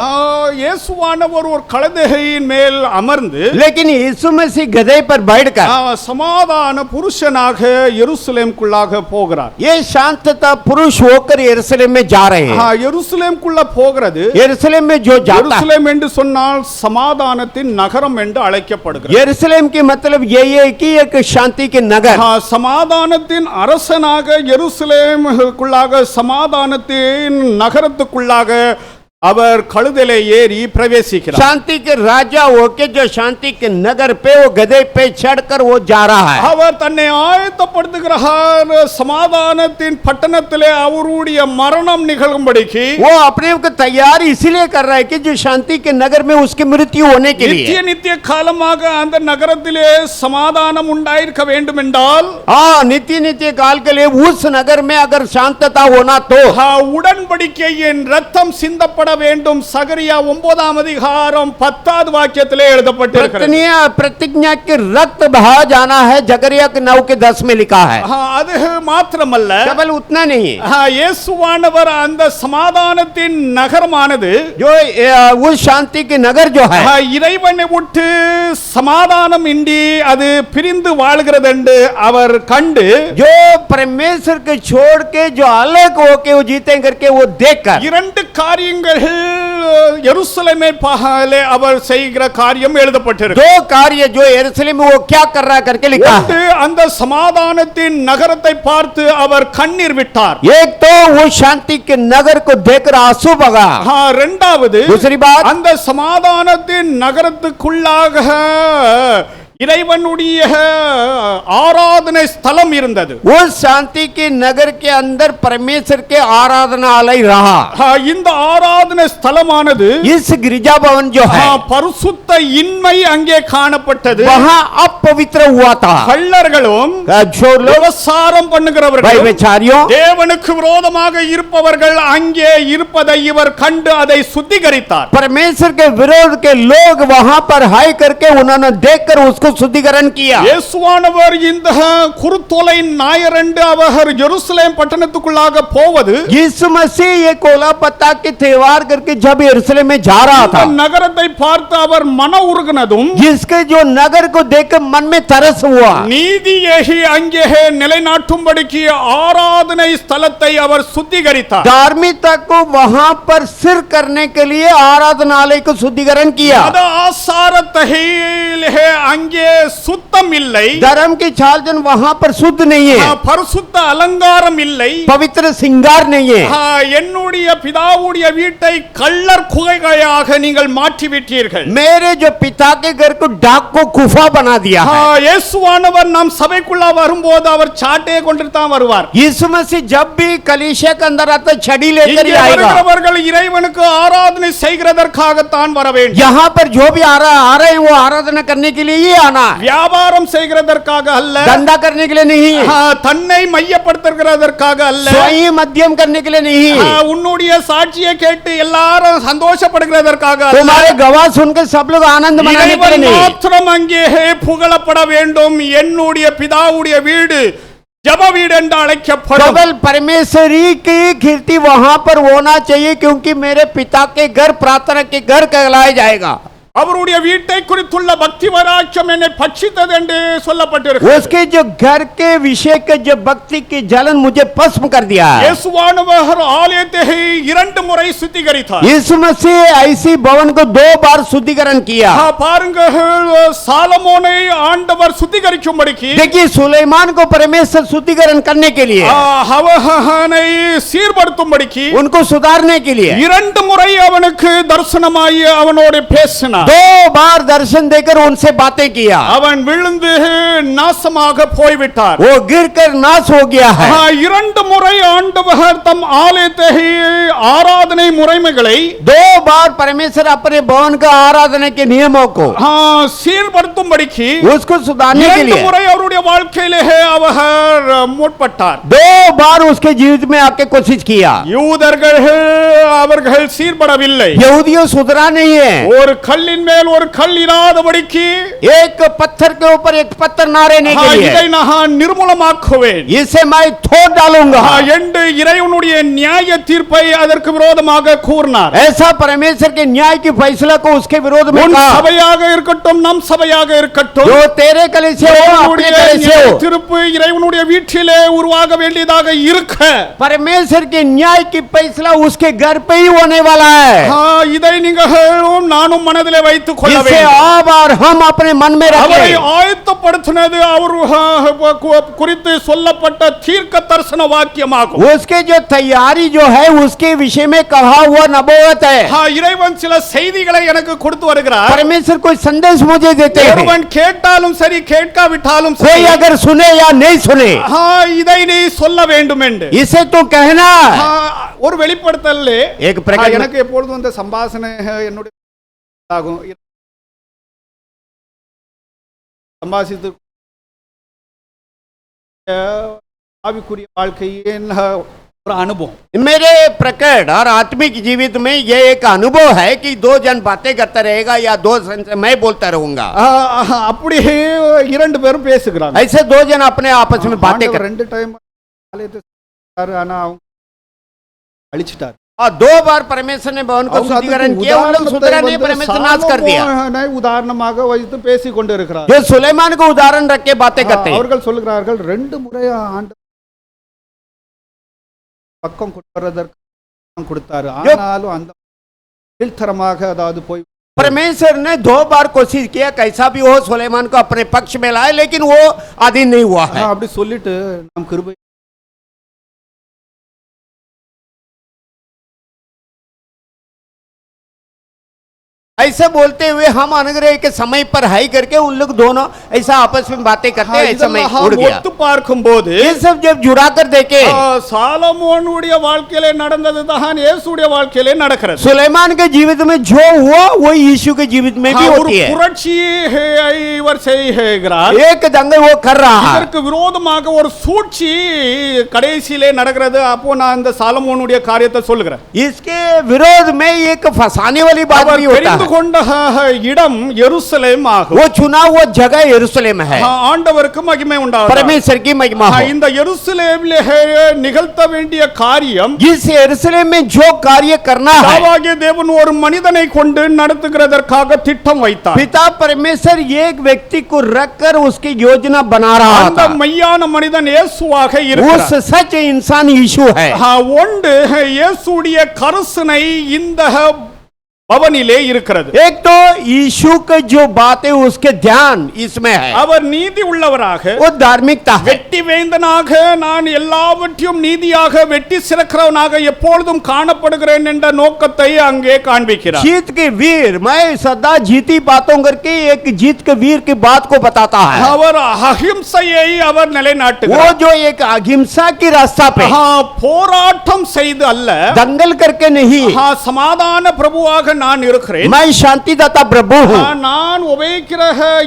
இயேசுவானவர் ஒரு கழுதையின் மேல் அமர்ந்து लेकिन यीशु मसीह गधे पर बैठकर சமாதான புருஷனாக எருசலேமுக்குள்ளாக போகிறார். ये शांतता पुरुष होकर यरूशलेम में जा रहे हैं. எருசலேமுக்குள்ள போகிறது. यरूशलेम में जो जाता है, எருசலேம் என்று சொன்னால் சமாதானத்தின் நகரம் என்று அழைக்கப்படுகிறது. यरूशलेम की मतलब यही है कि एक शांति के नगर. சமாதானத்தின் அரசனாக எருசலேமுக்குள்ளாக சமாதானத்தின் நகரத்துக்குள்ளாக அவர் கழுதையிலே ஏறி பிரவேசிக்கிறார். शांति के राजा होके जो शांति के नगर पे वो गधे पे चढ़कर वो जा रहा है. அவர் தன்னை ஆயத்தப்படுத்துகிறார். சமாதானத்தின் பட்டணத்திலே அவருடைய மரணம் நிகழும்படிக்கு वो अपने को तैयार इसलिए कर रहा है कि जो शांति के नगर में उसकी मृत्यु होने के लिए. நித்திய நித்திய காலமாக அந்த நகரத்திலே சமாதானம் உண்டாயிருக்க வேண்டும் என்றால் हाँ, नित्य नित्य काल के लिए उस नगर में अगर शांतता होना तो உடன்படிக்கையின் ரத்தம் சிந்தப்பட வேண்டும். சகரியா 9ஆம் அதிகாரம் 10வது வாக்கியத்திலே எழுதப்பட்டிருக்கிறது. प्रतिज्ञा के रक्त बहा जाना है, जकरिया के 9 के 10 में लिखा है. அது மாத்திரமல்ல, केवल उतना नहीं, இயேசுவானவர் அந்த சமாதானத்தின் நகரமானது जो उस शांति के नगर जो है இறைவனை விட்டு சமாதானம் இன்றி அது பிரிந்து வாழ்கிறது என்று அவர் கண்டு जो परमेश्वर के छोड़ के जो अलग होके वो जीते करके वो देखकर இரண்டு காரியங்கள் எருசலேமை பகலே அவர் செய்கிற காரியம் எழுதப்பட்டிருக்கு. दो कार्य जो यरूशलेम में वो क्या कर रहा है करके लिखा है. ஒன்று, அந்த சமாதானத்தின் நகரத்தை பார்த்து அவர் கண்ணீர் விட்டார். एक तो वो शांति के नगर को देखकर आंसू बगा. இரண்டாவது, दूसरी बात, அந்த சமாதானத்தின் நகரத்துக்குள்ளாக இறைவனுடைய ஆராதனை ஸ்தலம் இருந்தது. उस शांति के नगर के अंदर परमेश्वर के आराधनालय रहा. இந்த ஆராதனை ஸ்தலமானது इस गिरजा भवन जो है பரிசுத்த இன்மை அங்கே காணப்பட்டது. वहाँ अपवित्र हुआ था. கள்ளர்களும் जो लोग விபசாரம் பண்ணுகிறவர்கள் व्यभिचारियों தேவனுக்கு விரோதமாக இருப்பவர்கள் அங்கே இருப்பதை இவர் கண்டு அதை சுத்திகரித்தார். परमेश्वर के विरोध के लोग वहाँ पर हाय करके उन्होंने देखकर उसको शुद्धिकरण किया. இயேசுவானவர் இந்த குருத்தோலை ஞாயிறன்று அவர் எருசலேம் பட்டணத்துக்குள்ளாக போவது यीशु मसीह ये कोला पत्ता के त्योहार करके जब जब यरूशलेम में जा रहा இந்த था, நகரத்தை பார்த்து அவர் மன உருகினதும் जिसके जो नगर को देखकर मन में तरस हुआ, நீதியேகி அங்கே நிலைநாட்டும்படிக்கு ஆராதனை ஸ்தலத்தை அவர் சுத்திகரித்தார். धार्मिकता को वहां पर सिर करने के लिए आराधनालय को शुद्धिकरण किया। மத ஆசாரத்தையிலே அங்கே சுத்தம் இல்லை, धर्म की छाल जन वहां पर शुद्ध नहीं है, பரிசுத்த அலங்காரம் இல்லை. पवित्र श्रृंगार नहीं है। என்னுடைய பிதாவுடைய வீட்டை கள்ளர் குகையாக நீங்கள் மாற்றி விட்டீர்கள். मेरे जो पिता के घर को डाक को गुफा बना दिया है। இயேசுவானவர் நாம் சபைக்குள்ள வரும்போது அவர் சாட்டையை கொண்டு தான் வருவார். यीशु मसीह जब भी कलीसिया के अंदर आता छड़ी लेकर ही இங்கே आएगा। வருகிறவர்கள் இறைவனுக்கு ஆராதனை செய்கிறதற்காகத்தான் வர வேண்டும். यहाँ पर जो भी आ रहे हैं वो आराधना करने के लिए ही आना है, வியாபாரம் செய்கிறதற்காக அல்ல, धंधा करने के लिए नहीं, தன்னை மையப்படுத்துகிறதற்காக அல்ல, स्वयं मध्यम करने के लिए नहीं, உன்னுடைய சாட்சியை கேட்டு எல்லாரும் சந்தோஷப்படுகிறதற்காக அல்ல. तुम्हारे गवाह सुनकर सब लोग आनंद मनाने के लिए இறைவன் नहीं। மாத்திரம் அங்கே புகழப்பட வேண்டும். என்னுடைய பிதாவுடைய வீடு ஜெப வீடு என்று அழைக்கப்படும். केवल परमेश्वरी की कीर्ति वहां पर होना चाहिए, क्योंकि मेरे पिता के घर प्रार्थना के घर कहलाया जाएगा। அவருடைய வீட்டை குறித்துள்ள பக்தி வராட்சம் என்னை பட்சித்தது என்று சொல்லப்பட்டிருக்கிறது. उसके जो घर के विषय के जो भक्ति की जलन मुझे भस्म कर दिया है। இயேசுவானவர் ஆலயத்தை 2 முறை சுத்திகரித்தார். यीशु मसीह ऐसी भवन को 2 बार शुद्धिकरण किया। பாருங்க, சாலமோனை ஆண்டவர் சுத்திகரிக்கும்படிக்கு, देखिए सुलेमान को परमेश्वर शुद्धिकरण करने के लिए, அவனை சீர்படுத்தும்படிக்கு, उनको सुधारने के लिए 2 முறை அவனுக்கு தரிசனமாய் அவனோடு பேசினார். 2 बार दर्शन देकर उनसे बातें किया। அவன் விழுந்து நாசமாக போய்விட்டார். वो गिरकर नाश हो गया है। 2 முறை ஆண்டவர் தம் ஆலயத்தை ஆராதனை முறைமைகளை 2 बार परमेश्वर अपने भवन का आराधना के नियमों को சீர்படுத்தும்படிக்கு, उसको सुधारने के 2 लिए முறை அவருடைய வாழ்க்கையிலே அவர் முற்பட்டார். 2 बार उसके जीवित में आके कोशिश किया। யூதர்கள் அவர்கள் சீர்படவில்லை. यहूदियों सुधरा नहीं है। ஒரு கல்லின் மேல் ஒரு கல் இராதபடிக்கு एक पत्थर के ऊपर एक पत्थर ना रहने के இதை लिए நான் நிர்மூலமாக்குவேன் इसे मैं तोड़ डालूंगा, என்று இறைவனுடைய நியாய தீர்ப்பை அதற்கு விரோதமாக கூறினார். ऐसा परमेश्वर के न्याय की फैसला को उसके विरोध में உன் कहा। சபையாக இருக்கட்டும், நம் சபையாக இருக்கட்டும், जो तेरे कलीसिया हो, अपने இறைவனுடைய कलीसिया நியாய हो, தீர்ப்பு இறைவனுடைய வீட்டிலே உருவாக வேண்டியதாக இருக்க, परमेश्वर के न्याय की फैसला उसके घर पे ही होने वाला है। இதை நீங்களும் நானும் மனதிலே வைத்துக் கொள்ள इसे வேண்டும். अब और हम अपने मन में அவரை रखें। ஆயத்தப்படுத்தினது அவர் குறித்து சொல்லப்பட்ட தீர்க்க தரிசன வாக்கியமாகும். उसके जो तैयारी जो है उसके विषय में कहा हुआ नबूवत है। இறைவன் சில செய்திகளை எனக்கு கொடுத்து வருகிறார். परमेश्वर कोई संदेश मुझे देते हैं, ஒருவன் கேட்டாலும் சரி கேட்காவிட்டாலும் कोई சரி, अगर सुने या नहीं सुने இதை நீ சொல்ல வேண்டும் என்று इसे तो कहना। ஒரு வெளிப்படுத்தல் एक प्रकट எனக்கு எப்பொழுதும் அந்த சம்பாஷணை என்னுடைய ஆகும். சம்பாஷித்து ஆவிக்குரிய வாழ்க்கையின் ஒரு அனுபவம். मेरे प्रकट और आत्मिक जीवित में ये एक अनुभव है कि 2 जन बातें करता रहेगा या 2 जन से मैं बोलता रहूंगा। அப்படி 2 பேரும் பேசுகிறாங்க. ऐसे 2 जन अपने आपस में बातें कर। 2 டைம் ஆலயத்தை ஆனா அவங்க அழிச்சிட்டார். और 2 बार परमेश्वर ने भवन को शुद्धिकरण किया, उन लोग सुधरा नहीं, परमेश्वर नाश कर दिया। உதாரணமாக வைத்து பேசிக் கொண்டிருக்கிறார். जो सुलेमान को उदाहरण रख के बातें करते हैं, அவர்கள் சொல்லுகிறார்கள் 2 முறை ஆண்டு பக்கம் கொடுப்பதற்கு கொடுத்தாரு. ஆனாலும் அந்த கீழ்த்தரமாக அதாவது போய் परमेश्वर ने 2 बार कोशिश किया कैसा भी हो सुलेमान को अपने पक्ष में लाए, लेकिन वो अधीन नहीं हुआ है। அப்படி சொல்லிட்டு நாம் கிருபை ऐसा बोलते हुए हम अनुग्रह के समय पर हाई करके उन लोग दोनों ऐसा आपस में बातें करते हैं। ऐसा मैं उड़ गया। ஒத்து பார்க்கும்போது ये सब जब जुड़ा कर देखे, சாலமோனுடைய வாழ்க்கையிலே நடந்தது தான் இயேசுடைய வாழ்க்கையிலே நடக்கிறது. सुलेमान के जीवित में जो हुआ वो यीशु के जीवित में भी ஒரு होती है। புரட்சியை இவர் செய்கிறார். एक दंगल वो कर रहा है। இதற்கு விரோதமாக ஒரு சூழ்ச்சி கடைசியிலே நடக்கிறது. அப்போ நான் இந்த சாலமோனுடைய காரியத்தை சொல்லுகிறேன். इसके विरोध में एक फंसाने वाली बात भी होता है। கொண்ட இடம் எருசலேம் ஆகும். वो चुना हुआ जगह यरूशलेम है। ஆண்டவருக்கு மகிமை உண்டாவதாக. परमेश्वर की महिमा हो। இந்த எருசலேமிலே நிகழ்த்த வேண்டிய காரியம், जिस यरूशलेम में जो कार्य करना है, பிதாவாகிய தேவன் ஒரு மனிதனை கொண்டு நடத்துகிறதற்காக திட்டம் வைத்தார். पिता परमेश्वर एक व्यक्ति को रखकर उसकी योजना बना रहा அந்த था। மெய்யான மனிதன் இயேசுவாக उस இருக்கிறார். सच इंसान यीशु है। ஒன்று இயேசுடைய கருசனை இந்த பவனிலே இருக்கிறது. एक तो यीशु के जो बातें उसके ध्यान इसमें है, அவர் நீதி உள்ளவராக, वो धार्मिकता है। வெட்டி வேந்தனாக, நான் எல்லாவற்றையும் நீதியாக வெட்டி சிறக்கிறவனாக எப்பொழுதும் காணப்படுகிறேன் என்ற நோக்கத்தை அங்கே காண்பிக்கிறார். जीत के वीर, मैं सदा जीती बातों करके एक जीत के वीर की बात को बताता है। அவர் அஹிம்சையை அவர் वो நிலைநாட்டுகிறார். जो एक अहिंसा की रास्ता पे போராட்டம் செய்து அல்ல, दंगल करके नहीं, சமாதான பிரபுவாக நான் இருக்கிறேன், मैं शांतिदाता प्रभु हूँ। நான் உபயோகிக்கிற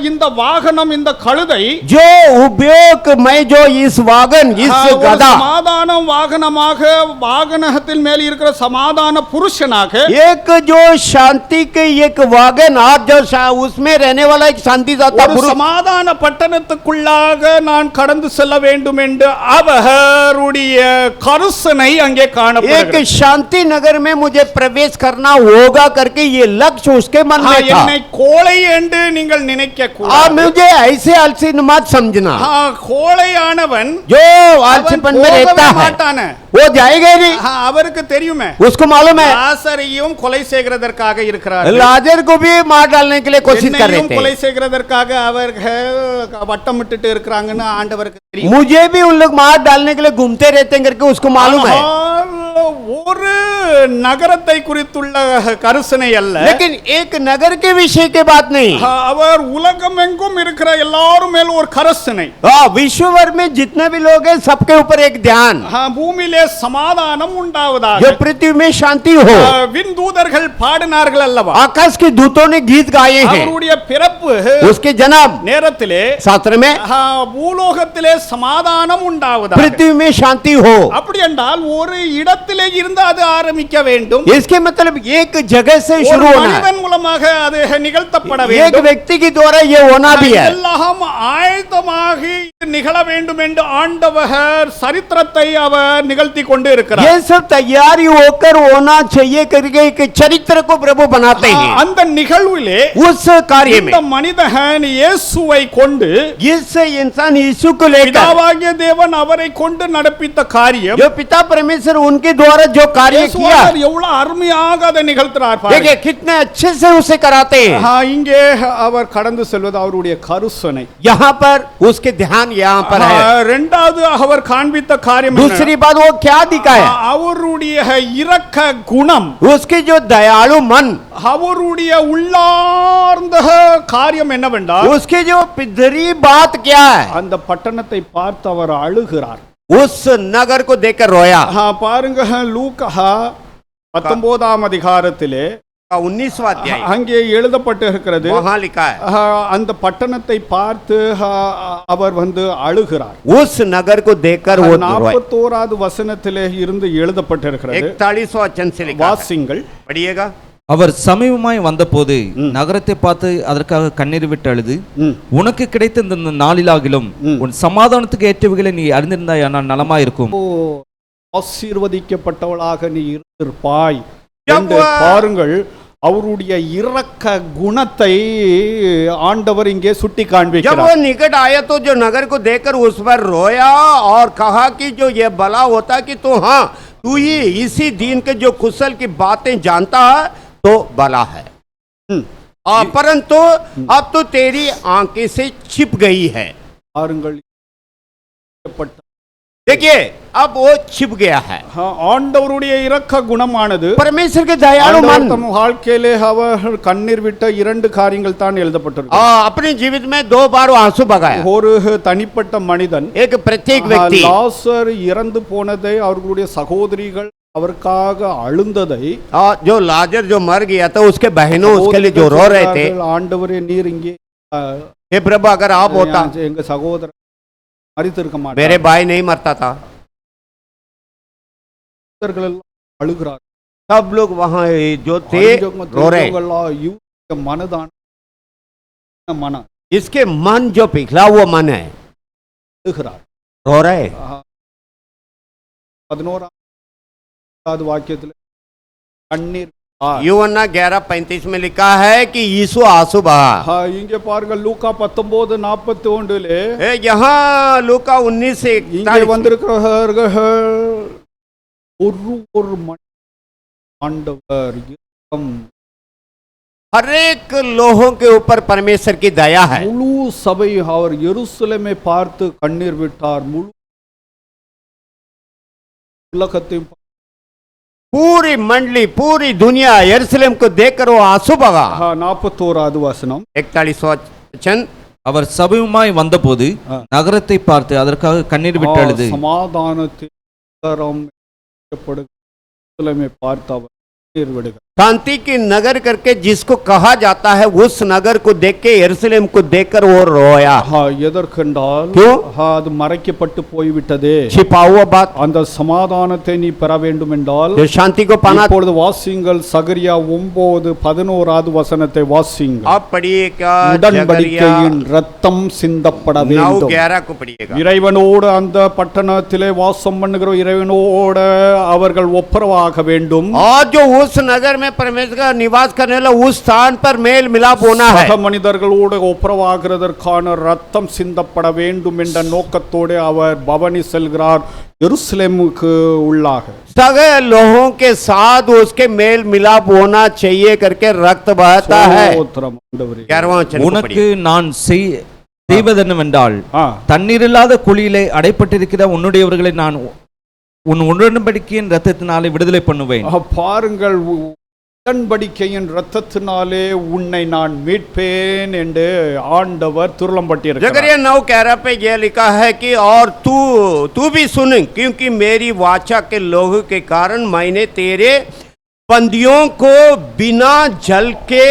இந்த வாகனம், இந்த கழுதை, जो उपयोग मैं जो इस वागन इस ஒரு गधा சமாதான வாகனமாக, வாகனத்தில் மேல் இருக்கிற சமாதான புருஷனாக, एक जो शांति के एक वागन आज जो उसमें रहने वाला एक शांतिदाता ஒரு पुरुष, சமாதான பட்டணத்துக்குள்ளாக நான் கடந்து செல்ல வேண்டும் என்று அவருடைய கருசனை அங்கே एक காணப்படுகிறது. शांति नगर में मुझे प्रवेश करना होगा करके ये लक्ष्य उसके मन में था। என்னை கோழை என்று நீங்கள் நினைக்க आप கூடாது. मुझे ऐसे आलसी मत समझना। கோழையானவன் जो அவன் आलसीपन में போகவே रहता है மாட்டானே. वो जाएगा ही नहीं, அவருக்கு தெரியுமே, उसको मालूम है। லாசரையும் கொலை செய்கிறதற்காக இருக்கிறார், लाजर को भी मार डालने के लिए कोशिश कर रहे கொலை थे। செய்கிறதற்காக அவர்கள் வட்டமிட்டுட்டு இருக்கிறாங்கன்னு ஆண்டவருக்கு தெரியும். मुझे भी उन लोग मार डालने के लिए घूमते रहते हैं करके उसको मालूम है। ஒரு நகரத்தை குறித்துள்ள கருசனை அல்ல, लेकिन एक नगर के विषय के बात नहीं। அவர் உலகமெங்கும் இருக்கிற எல்லாரும் மேல் ஒரு கருசனை. विश्व भर में जितने भी लोग हैं सबके ऊपर एक ध्यान, பூமியிலே சமாதானம் உண்டாவதாக. जो पृथ्वी में शांति हो। விண்தூதர்கள் பாடினார்கள் அல்லவா, आकाश के दूतों ने गीत गाए हैं। அவருடைய பிறப்பு उसके जन्म நேரத்திலே शास्त्र में பூலோகத்திலே சமாதானம் உண்டாவதாக. पृथ्वी में शांति हो। அப்படி என்றால் ஒரு இடத்திலே இருந்து அது ஆரம்பிக்க வேண்டும், इसके मतलब एक जगह से ஒரு शुरू होना है, மனிதன் மூலமாக அது நிகழ்த்தப்பட एक வேண்டும். व्यक्ति के द्वारा ये होना भी है। எல்லாம் ஆயத்தமாகி நிகழ வேண்டும் என்று ஆண்டவர் சரித்திரத்தை அவர் நிகழ்த்தி கொண்டு இருக்கிறார். ये सब तैयारी होकर होना चाहिए करके एक चरित्र को प्रभु बनाते हैं। அந்த நிகழ்விலே उस कार्य में இந்த மனிதன் இயேசுவை கொண்டு, इस इंसान यीशु को लेकर, பிதாவாகிய தேவன் அவரை கொண்டு நடப்பித்த காரியம், जो पिता परमेश्वर उनके द्वारा जो कार्य किया, இயேசுவானவர் எவ்வளவு அருமையாக அதை நிகழ்த்துறார் பாருங்க. देखिए कितने अच्छे से उसे कराते हैं। இங்கே அவர் கடந்து செல்வது அவருடைய கருசனை. यहाँ पर उसके ध्यान यहाँ पर है। இரண்டாவது அவர் காண்பித்த காரியம் என்ன? दूसरी बात वो क्या दिखाया, அவருடைய இரக்க குணம், उसके जो दयालु मन, அவருடைய உள்ளார்ந்த காரியம் என்னவென்றால், उसके जो पिधरी बात क्या है, அந்த பட்டணத்தை பார்த்து அவர் அழுகிறார். उस नगर को देखकर रोया। பாருங்க, லூக்கா 19ஆம் அதிகாரத்திலே 19वां अध्याय அங்கே எழுதப்பட்டு இருக்கிறது, वहाँ लिखा है, அந்த பட்டணத்தை பார்த்து அவர் வந்து அழுகிறார். उस नगर को देखकर वो रोया। 41வது வசனத்திலே இருந்து எழுதப்பட்டு இருக்கிறது. 41वां वचन से लिखा है, வாசிங்கள். पढ़िएगा। அவர் சமீபமாய் வந்தபோது நகரத்தை பார்த்து அதற்காக கண்ணீர் விட்டு அழுது, உனக்கு கிடைத்த இந்த நாளிலாகிலும் உன் சமாதானத்துக்கு ஏற்றவைகளை நீ அறிந்திருந்தாயானால் நலமாயிருக்கும். ஆசீர்வதிக்கப்பட்டவளாக நீ இருப்பாய் என்று பாருங்கள். அவருடைய இரக்க குணத்தை ஆண்டவர் இங்கே சுட்டி जब காண்பிக்கிறார். वो निकट आया तो जो नगर को देखकर उस पर रोया और कहा कि जो ये भला होता कि तू, हाँ तू ही इसी दिन के जो कुशल की बातें जानता है तो भला है, परंतु अब तो तेरी आंखें से छिप गई है। பாருங்கள், देखिए अब वो छिप गया है। ஆண்டவருடைய இரக்க குணமானது परमेश्वर के दयालु मन தம் வாழ்க்கையிலே அவர் கண்ணீர் விட்ட இரண்டு காரியங்கள் தான் எழுதப்பட்டிருக்கு. अपने जीवित में 2 बार आंसू बगाया। ஒரு தனிப்பட்ட மனிதன், एक प्रत्येक व्यक्ति, லாசர் இறந்து போனதை அவர்களுடைய சகோதரிகள் அவருக்காக அழுந்ததை, जो लाजर जो मर गया था उसके बहनों उसके लिए जो रो रहे थे, ஆண்டவரே நீர் இங்கே हे प्रभु अगर आप होता எங்க சகோதரர் மரித்திருக்க மாட்டார். मेरे भाई नहीं मरता था। அழுகிறார். सब लोग वहाँ जो थे रो रहे। மனதான மனம் इसके मन जो पिघला हुआ मन है எழுகிறார். रो रहे 11வது வாக்கியத்தில் கண்ணீர் यूहन्ना 11:35 में लिखा है कि यीशु आंसू बहा। இங்கே பாருங்க லூக்கா 19:41 यहाँ लूका 19 से இங்கே 41 வந்திருக்கிறவர்கள் ஒரு மணி ஆண்டவர் இரக்கம் हर एक लोगों के ऊपर परमेश्वर की दया है। முழு சபை அவர் எருசலேமை பார்த்து கண்ணீர் விட்டார். முழு உலகத்தையும் पूरी मंडली पूरी दुनिया यरूशलेम को देखकर वो आंसू बहा। 41வது வசனம் 41वां वचन அவர் சபையுமாய் வந்தபோது நகரத்தை பார்த்து அதற்காக கண்ணீர் விட்டு அழுது சமாதானத்தின் நகரம் எருசலேமை பார்த்து அவர் கண்ணீர் விடுகிறார். शांति की नगर करके जिसको कहा जाता है उस नगर को देख के यरूशलेम को देखकर वो रोया। எதற்கென்றால் क्यों? அது மறைக்கப்பட்டு போய்விட்டதே. छिपा हुआ बात அந்த சமாதானத்தை நீ பெற வேண்டும் என்றால் जो शांति को पाना। இப்பொழுது வாசியுங்கள் சகரியா 9:11வது வசனத்தை வாசியுங்கள். अब पढ़िएगा உடன்படிக்கையின் ரத்தம் சிந்தப்பட வேண்டும். 9:11 को पढ़िएगा। இறைவனோடு அந்த பட்டணத்திலே வாசம் பண்ணுகிற இறைவனோடு அவர்கள் ஒப்புரவாக வேண்டும். और जो उस नगर में परमेश्वर का निवास करने वाला उस स्थान पर मेल मिलाप होना है। சக மனிதர்களோடு ஒப்புரவாகிறதற்கான ரத்தம் சிந்தப்பட வேண்டும் என்ற நோக்கத்தோடு அவர் பவனி செல்கிறார் எருசலேமுக்கு உள்ளாக. सगे लोगों के साथ उसके मेल मिलाप होना चाहिए करके रक्त बहता है। ஸ்தோத்திரம் ஆண்டவரே. 11वां वचन को உனக்கு पढ़िए। நான் செய்வதென்னவென்றால் தண்ணீரில்லாத குழியிலே அடைப்பட்டிருக்கிற உன்னுடையவர்களை நான் உன் உடன்படிக்கையின் ரத்தத்தினாலே விடுதலை பண்ணுவேன். பாருங்கள் உடன்படிக்கையின் ரத்தத்தினாலே உன்னை நான் மீட்பேன் என்று ஆண்டவர் துருளம்பட்டியிருக்கிறார். जकरिया 9:11 पे यह लिखा है कि और तू भी सुन क्योंकि मेरी वाचा के लोगों के कारण मैंने तेरे बंदियों को बिना जल के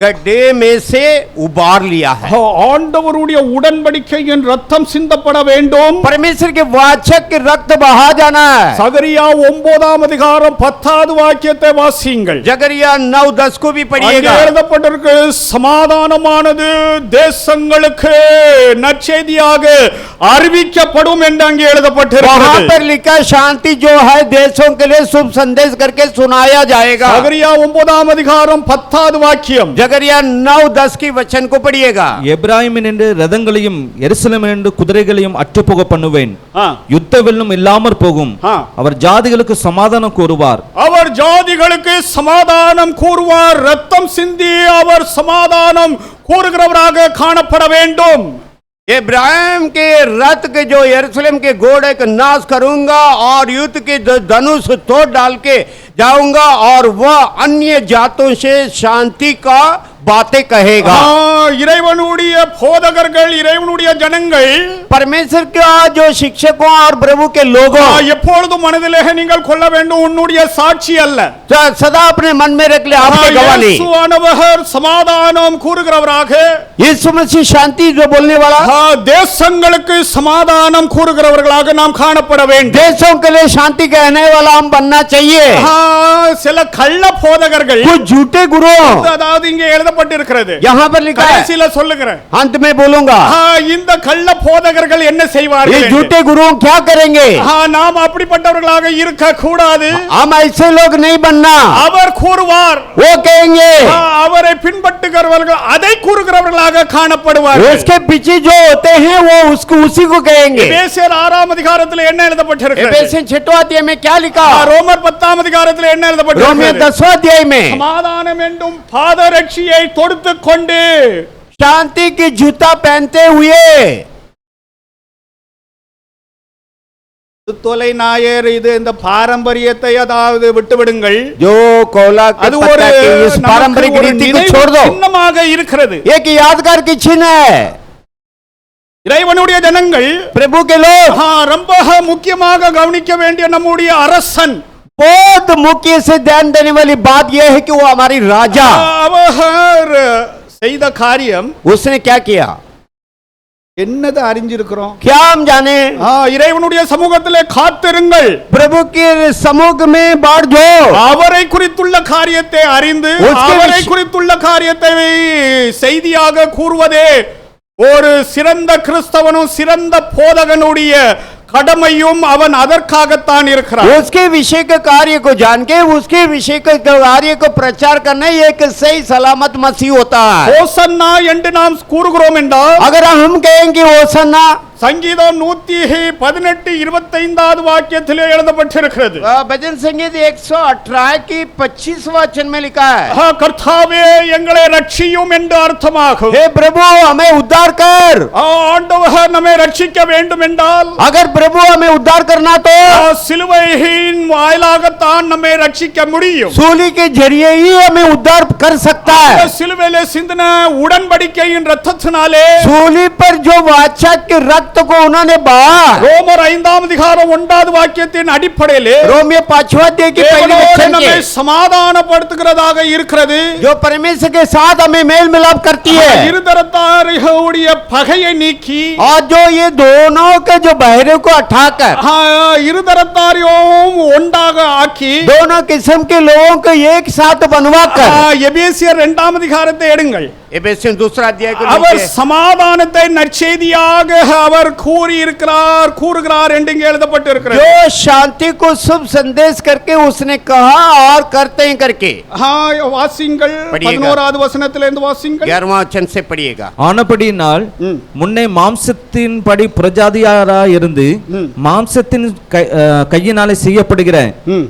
गड्ढे में से उबार लिया है। ஆண்டவருடைய உடன்படிக்கையின் ரத்தம் சிந்தப்பட வேண்டும். परमेश्वर के वाचक के रक्त बहा जाना है। சகரியா 9ஆம் அதிகாரம் 10வது வாக்கியத்தை வாசியுங்கள். जकरिया 9:10 को भी அங்கே पढ़िएगा। எழுதப்பட்டிருக்கு சமாதானமானது தேசங்களுக்கு நற்செய்தியாக அறிவிக்கப்படும் என்று அங்கே वहां எழுதப்பட்டிருக்கிறது. पर लिखा शांति जो है देशों के लिए शुभ संदेश करके सुनाया जाएगा। சகரியா 9ஆம் அதிகாரம் 10வது வாக்கியம். जकरिया 9:10 की वचन को पढ़िएगा। எப்ராயிமின் என்று ரதங்களையும் எருசலேமின் என்று குதிரைகளையும் அற்றுப்போக பண்ணுவேன். யுத்த வெல்லும் இல்லாமற் போகும். அவர் ஜாதிகளுக்கு சமாதானம் கூறுவார். அவர் ஜாதிகளுக்கு சமாதானம் கூறுவார். ரத்தம் சிந்தி அவர் சமாதானம் கூறுகிறவராக காணப்பட வேண்டும். इब्राहिम के रथ के जो यरूशलेम के घोड़े का नाश करूंगा और युद्ध के धनुष तोड़ डाल के जाऊंगा और वह अन्य जातों से शांति का बातें कहेगा। இறைவனுடைய போதகர்கள் இறைவனுடைய ஜனங்கள் परमेश्वर का जो शिक्षकों और प्रभु के लोगों எப்பொழுதும் மனதிலே நீங்கள் கொள்ள வேண்டும் உன்னுடைய சாட்சி அல்ல. सदा अपने मन में रख ले आपके गवाही। இயேசுவானவர் சமாதானம் கூறுகிறவராக यीशु मसीह शांति जो बोलने वाला தேசங்களுக்கு சமாதானம் கூறுகிறவர்களாக நாம் காணப்பட வேண்டும். देशों के लिए शांति कहने वाला हम बनना चाहिए। சில கள்ள போதகர்கள் कुछ झूठे गुरु அதாவது இங்கே எழுதப்பட்டிருக்கிறது. यहाँ पर लिखा है கடைசில சொல்லுகிறேன். अंत में बोलूंगा இந்த கள்ள போதகர்கள் என்ன ये செய்வார்கள்? झूठे गुरु क्या करेंगे। நாம் அப்படிப்பட்டவர்களாக இருக்க கூடாது. हम ऐसे लोग नहीं बनना। அவர் கூறுவார் वो कहेंगे அவரை பின்பற்றுகிறவர்கள் அதை கூறுகிறவர்களாக காணப்படுவார்கள். उसके पीछे जो होते हैं वो उसको उसी को कहेंगे। எபேசியர் 6ஆம் அதிகாரத்தில் என்ன எழுதப்பட்டிருக்கிறது? एफेसियन 6वां अध्याय में क्या लिखा। ரோமர் 10ஆம் அதிகாரத்தில் என்ன रोमियो எழுதப்பட்டிருக்கிறது? 10वां अध्याय में சமாதானம் என்னும் பாதரட்சியை தொடுத்துக் கொண்டு शांति की जूता पहनते हुए தொலை ஞாயிறு இது இந்த பாரம்பரியத்தை அதாவது விட்டுவிடுங்கள். जो कोला के அது ஒரு पत्ता की इस पारंपरिक रीति को छोड़ दो। சின்னமாக இருக்கிறது. एक यादगार की चिन्ह है। இறைவனுடைய ஜனங்கள் प्रभु के लोग ரொம்ப முக்கியமாக கவனிக்க வேண்டிய நம்முடைய அரசன் बहुत मुख्य से ध्यान देने वाली बात यह है कि वो हमारी राजा அவர் செய்த காரியம் उसने क्या किया। என்னது அறிஞ்சிருக்கிறோம்? क्या हम जाने? இறைவனுடைய சமூகத்திலே காத்திருங்கள், प्रभु के समूह में बाढ़ जो அவரை குறித்துள்ள காரியத்தை அறிந்து उसके அவரை विषय- குறித்துள்ள காரியத்தை செய்தியாக கூறுவதே ஒரு சிறந்த கிறிஸ்தவனும் சிறந்த போதகனுடைய கடமையும் அவன் அதற்காகத்தான் இருக்கிறான். उसके विषय के कार्य को जान के उसके विषय के कार्य को प्रचार करना ये एक सही सलामत मसीह होता है। ஓசன்னா என்று நாம் கூறுகிறோம் என்றால் अगर हम कहेंगे ओसन्ना, சங்கீதம் 118:25 வாக்கியத்திலே எழுதப்பட்டிருக்கிறது, भजन संगीत 118 की 25 वचन में लिखा है, கர்த்தாவே எங்களை ரட்சியும் என்று அர்த்தமாகும். हे प्रभु हमें उद्धार कर। ஆண்டவர் நம்மை ரட்சிக்க வேண்டும் என்றால் अगर प्रभु हमें उद्धार करना तो சிலுவையின் வாயிலாகத்தான் நம்மை ரட்சிக்க முடியும். सूली के जरिए ही हमें उद्धार कर सकता है। சிலுவையிலே சிந்தின உடன்படிக்கையின் இரத்தத்தினாலே सूली पर जो वाचा के रक्त को उन्होंने बहा, ரோமர் 5:1 வாக்கியத்தின் அடிப்படையிலே रोमियो 5वां अध्याय की पहली தேவனோடு वचन நம்மை के சமாதானப்படுத்துகிறதாக இருக்கிறது. जो परमेश्वर के साथ हमें मेल मिलाप करती है, இருதரத்தாருடைய பகையை நீக்கி और जो ये दोनों के जो बहरे को हटाकर இருதரத்தாரையும் ஒன்றாக ஆக்கி दोनों किस्म के लोगों को एक साथ बनवा कर, எபேசியர் 2 எடுங்கள். एफेसियन 2 अध्याय को அவர் लीजिए। சமாதானத்தை நற்செய்தியாக அவர் கூறுகிறார் என்று இங்கே எழுதப்பட்டிருக்கிறது. जो शांति को शुभ संदेश करके उसने कहा और करते हैं करके। வாசிங்கள் படியுங்க. 11வது வசனத்திலிருந்து வாசிங்கள். 11वां वचन से पढ़िएगा। ஆனபடியினால் முன்னே மாம்சத்தின்படி புறஜாதியாராய் இருந்து மாம்சத்தின் கையினாலே செய்யப்படுகிற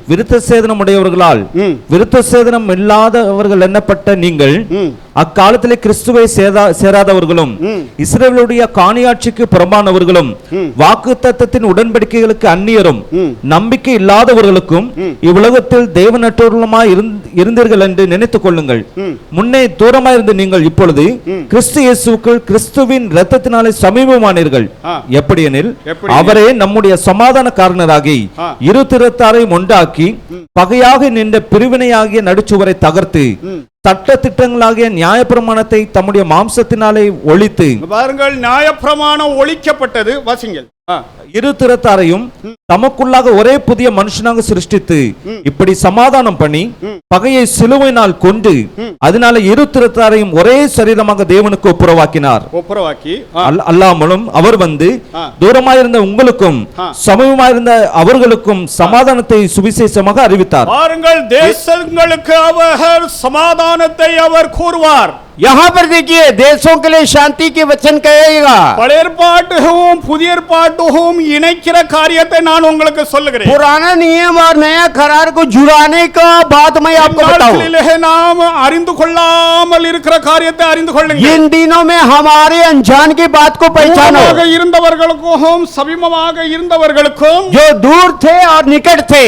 விருத்த சேதனம் உடையவர்களால் விருத்த சேதனம் இல்லாதவர்கள் எண்ணப்பட்ட நீங்கள் அக்காலத்திலே கிறிஸ்துவை சேராதவர்களும் இஸ்ரவேலுடைய காணியாட்சிக்கு புறம்பானவர்களும் வாக்குத்தத்தத்தின் உடன்படிக்கைகளுக்கு அந்நியரும் நம்பிக்கை இல்லாதவர்களுக்கும் இவ்வுலகத்தில் தேவனற்றவர்களுமாய் இருந்தீர்கள் என்று நினைத்துக் கொள்ளுங்கள். முன்னே தூரமாயிருந்த நீங்கள் இப்பொழுது கிறிஸ்து இயேசுவுக்குள் கிறிஸ்துவின் இரத்தத்தினாலே சமீபமானீர்கள். எப்படியெனில் அவரே நம்முடைய சமாதான காரணராகி இரு திறத்தாரையும் ஒன்றாக்கி பகையாக நின்ற பிரிவினையாகிய நடுச்சுவரை தகர்த்து சட்ட திட்டங்களாகிய நியாயப்பிரமாணத்தை தம்முடைய மாம்சத்தினாலே ஒழித்து, பாருங்கள், நியாயப்பிரமாணம் ஒழிக்கப்பட்டது. வாசிங்கள். இரு திறத்தாரையும் தமக்குள்ளாக ஒரே புதிய மனுஷனாக சிருஷ்டித்து இப்படி சமாதானம் பண்ணி பகையை சிலுவையினால் கொண்டு அதனால இரு திறத்தாரையும் ஒரே சரீரமாக தேவனுக்கு ஒப்புரவாக்கினார். அல்லாமலும் அவர் வந்து தூரமாயிருந்த உங்களுக்கும் சமீபமாயிருந்த அவர்களுக்கும் சமாதானத்தை சுவிசேஷமாக அறிவித்தார். பாருங்கள், தேசங்களுக்கு அவர் சமாதானத்தை அவர் கூறுவார். यहाँ पर देखिए, देशों के लिए शांति के वचन कहेगा। பழைய ஏற்பாட்டும் புதிய ஏற்பாட்டும் இணைக்கிற காரியத்தை நான் உங்களுக்கு சொல்லுகிறேன். पुराना नियम और नया करार को जुड़ाने का बात मैं आपको बताऊं। நாம் அறிந்து கொள்ளாமல் இருக்கிற காரியத்தை அறிந்து கொள்ளுங்கள். इन दिनों में हमारे अनजान की बात को पहचानो। இருந்தவர்களுக்கும் சமீபமாக இருந்தவர்களுக்கும் जो दूर थे और निकट थे,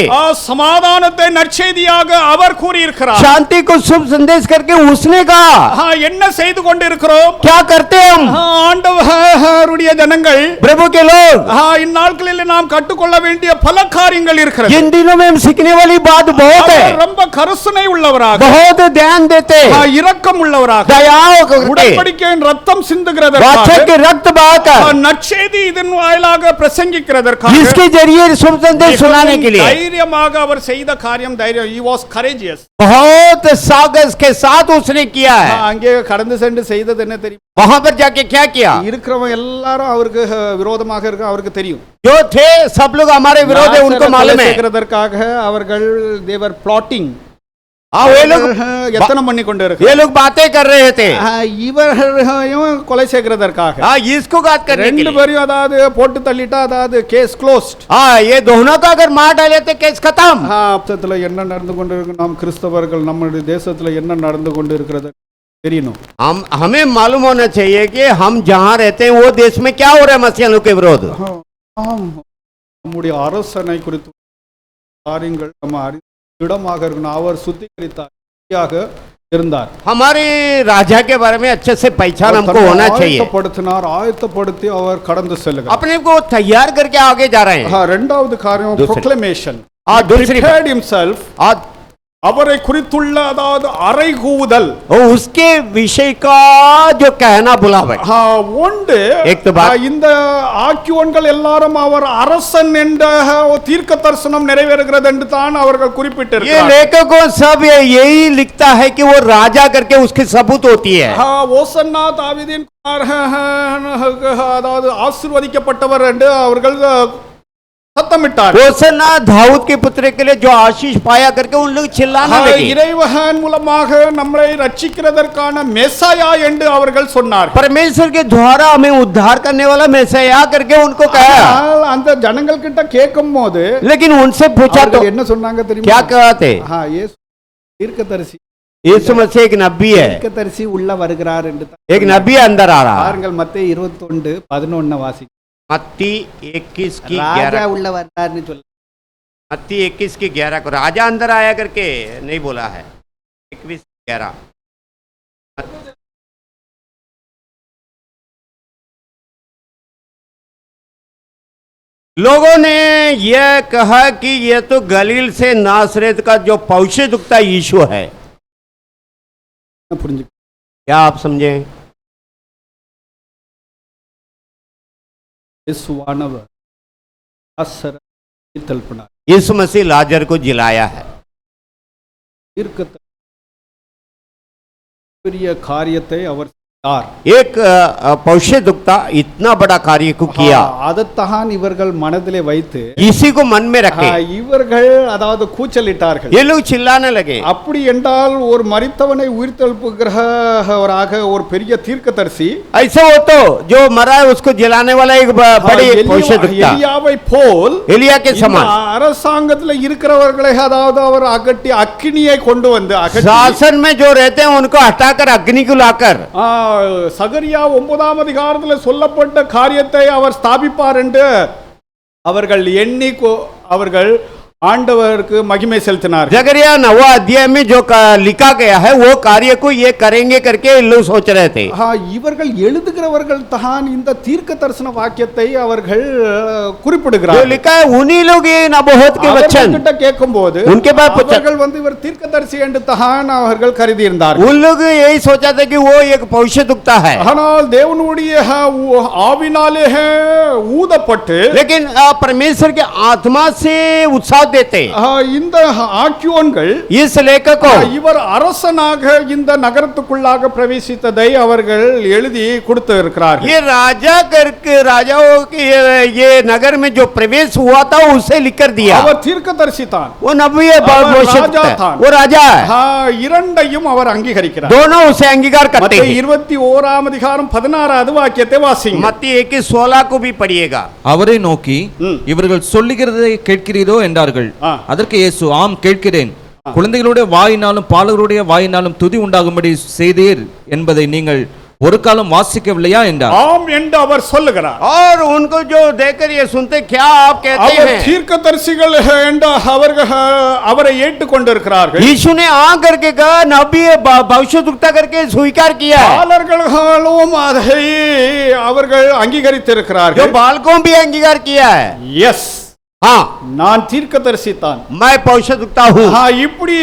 சமாதானத்தை நற்செய்தியாக அவர் கூறியிருக்கிறார். शांति को शुभ संदेश करके उसने कहा। என்ன செய்து கொண்டிருக்கிறோம்? क्या करते हम? ஆண்டவருடைய ஜனங்கள், प्रभु के लोग, இந்நாட்களில் நாம் கற்றுக்கொள்ள வேண்டிய பல காரியங்கள் இருக்கிறது. इन दिनों में हम सीखने वाली बात बहुत है। ரொம்ப கருணை உள்ளவராக, बहुत ध्यान देते, இரக்கம் உள்ளவராக, दयाओं करते, உடன்படிக்கையின் ரத்தம் சிந்துகிறதற்காக, वाचा के रक्त बहाकर, நற்செய்தி இதன் வாயிலாக பிரசங்கிக்கிறதற்காக, जिसके जरिए शुभ संदेश सुनाने के लिए தைரியமாக அவர் செய்த காரியம் தைரியம். he was courageous. बहुत साहस के साथ उसने किया है। அங்கே கடந்து சென்று செய்தது என்ன தெரியும்? वहां पर जाके क्या किया? இருக்கிறவங்க எல்லாரும் அவருக்கு விரோதமாக இருக்க அவருக்கு தெரியும். जो थे सब लोग हमारे विरोध है, उनको मालूम है। செய்கிறதற்காக அவர்கள் they were plotting. ये लोग எத்தனை பண்ணி கொண்டு இருக்கு. ये लोग बातें कर रहे थे, இவரையும் கொலை செய்கிறதற்காக. इसको बात करने के ரெண்டு लिए। பேரையும் அதாவது போட்டு தள்ளிட்டா அதாவது கேஸ் க்ளோஸ்ட். ये दोनों का अगर मार डाले तो केस खत्म। தேசத்துல என்ன நடந்து கொண்டு இருக்கு, நாம் கிறிஸ்தவர்கள் நம்முடைய தேசத்துல என்ன நடந்து கொண்டு இருக்கிறது தெரியணும். हमें मालूम होना चाहिए कि हम जहाँ रहते हैं वो देश में क्या हो रहा है मसीहियों के विरोध। நம்முடைய அரசனை குறித்து காரியங்கள் நம்ம இடமாக இருக்கணும். அவர் சுத்திகரித்தார் இருந்தார். हमारे राजा के बारे में अच्छे से पहचान हमको होना चाहिए। ஆயத்தப்படுத்தி அவர் கடந்து செல்லுகிறார். अपने को तैयार करके आगे जा रहे हैं। இரண்டாவது காரியம் proclamation. दूसरी prepared himself. அவரை குறித்துள்ள அதாவது அறைகூவுதல் वो उसके विषय का जो कहना बुलावे உண்டு. एक तो बात- இந்த ஆக்கியோன்கள் எல்லாரும் அவர் அரசன் என்ற தீர்க்க தரிசனம் நிறைவேறுகிறது என்று தான் அவர்கள் ये குறிப்பிட்டிருக்கிறார். लेखकों सब यही लिखता है कि वो राजा करके उसकी सबूत होती है ஓசன்னா தாவீதின் குமாரன் அதாவது ஆசீர்வதிக்கப்பட்டவர் என்று அவர்கள் சத்தமிட்டார். होसन्ना दाऊद के पुत्र के लिए जो आशीष पाया करके उन लोग चिल्लाने लगे இறைவன் மூலமாக நம்மை ரட்சிக்கிறதற்கான மெசாயா என்று அவர்கள் சொன்னார். परमेश्वर के द्वारा हमें उद्धार करने वाला मैसेया करके उनको कहा ஆனால் அந்த ஜனங்கள் கிட்ட கேட்கும் போது लेकिन उनसे पूछा तो என்ன சொன்னாங்க क्या தெரியுமா? कहते இயேசு தீர்க்கதரிசி यीशु मसीह एक नबी है தீர்க்கதரிசி உள்ள வருகிறார் என்று தான் एक नबी अंदर आ रहा है பாருங்கள் மத்தேயு 21:11 வாசி. मत्ती 21 की ராஜா 11 உள்ள வர்றாருன்னு சொல்ல. मत्ती 21 की 11 को राजा अंदर आया करके नहीं बोला है 21:11 लोगों ने यह कहा कि यह तो गलील से नासरेत का जो पौशेदुक्ता यीशु है புரிஞ்சு क्या आप समझे இயேசுவானவர் லாசரை தள்ளினார். यीशु मसीह लाजर को जिलाया है தீர்க்கதரிசி பெரிய காரியத்தை அவர் செய்தார். एक पौशेदुक्ता इतना बड़ा कार्य को किया அதைத்தான் இவர்கள் மனதிலே வைத்து इसी को मन में रखे இவர்கள் அதாவது கூச்சலிட்டார்கள். ये लोग चिल्लाने लगे அப்படி என்றால் ஒரு மரித்தவனை உயிர்த்தெழுப்புகிறவராக ஒரு பெரிய தீர்க்கதரிசி ऐसा हो तो जो मरा है उसको जिलाने वाला एक बड़ी पौशेदुक्ता எலியாவை போல் एलिया के இந்த समान அரசாங்கத்தில் இருக்கிறவர்களை அதாவது அவர் அகட்டி அக்கினியை கொண்டு வந்து அகற்றி शासन में जो रहते हैं उनको हटाकर अग्नि को लाकर சகரியா 9ஆம் அதிகாரத்தில் சொல்லப்பட்ட காரியத்தை அவர் ஸ்தாபிப்பார் என்று அவர்கள் எண்ணி அவர்கள் ஆண்டவருக்கு மகிமை செலுத்தினார். जकरिया 9वां अध्याय में जो लिखा गया है वो कार्य को ये करेंगे करके लोग सोच रहे थे இவர்கள் எழுதுகிறவர்கள் தான் இந்த தீர்க்க தரிசன வாக்கியத்தை அவர்கள் जो குறிப்பிடுகிறார்கள். लिखा है उन्हीं लोग ये नबूवत के वचन அவர்கிட்ட கேட்கும்போது उनके बाद पूछा அவர்கள் வந்து இவர் தீர்க்கதரிசி என்று தான் அவர்கள் கருதி இருந்தார்கள். उन लोग यही सोचा था कि वो एक पौशेदुक्ता है ஆனால் தேவனுடைய ஆவினாலே ஊதப்பட்டு लेकिन परमेश्वर के आत्मा से उत्साह देते இந்த ஆக்கியோன்கள் इस लेखक को இவர் அரசனாக இந்த நகரத்துக்குள்ளாக பிரவேசித்ததை அவர்கள் எழுதி கொடுத்து இருக்கிறார்கள். ये राजा करके राजाओं के ये नगर में जो प्रवेश हुआ था उसे लिख कर दिया அவர் தீர்க்கதரிசி தான், वो नबी है அவர் भविष्यवक्ता राजा है, था। वो राजा है இரண்டையும் அவர் அங்கீகரிக்கிறார். दोनों उसे अंगीकार करते மத்தேயு हैं 21ஆம் அதிகாரம் 16வது வாக்கியத்தை வாசிங்க. मत्ती 21:16 को भी पढ़िएगा அவரை நோக்கி இவர்கள் சொல்லுகிறதை கேட்கிறீரோ என்றார்கள். அதற்கு இயேசு ஆம் கேட்கிறேன். குழந்தைகளுடைய வாயினாலும் பாலகருடைய வாயினாலும் துதி உண்டாகும்படி செய்தீர் என்பதை நீங்கள் ஒரு காலம் வாசிக்கவில்லையா என்றார். ஆம் என்று அவர் சொல்லுகிறார். और उनको जो देखकर ये सुनते क्या आप कहते அவர் हैं தீர்க்கதரிசிகள் என்று அவர்கள் அவரை ஏற்றுக்கொண்டிருக்கிறார்கள். यीशु ने आ करके कहा नबी भविष्यवक्ता करके स्वीकार किया है பாலர்களும் அதை அவர்கள் அங்கீகரித்திருக்கிறார்கள். जो बालकों भी अंगीकार किया है எஸ், हाँ நான் தீர்க்கதரிசி தான். मैं पौशेदुक्ता हूँ இப்படி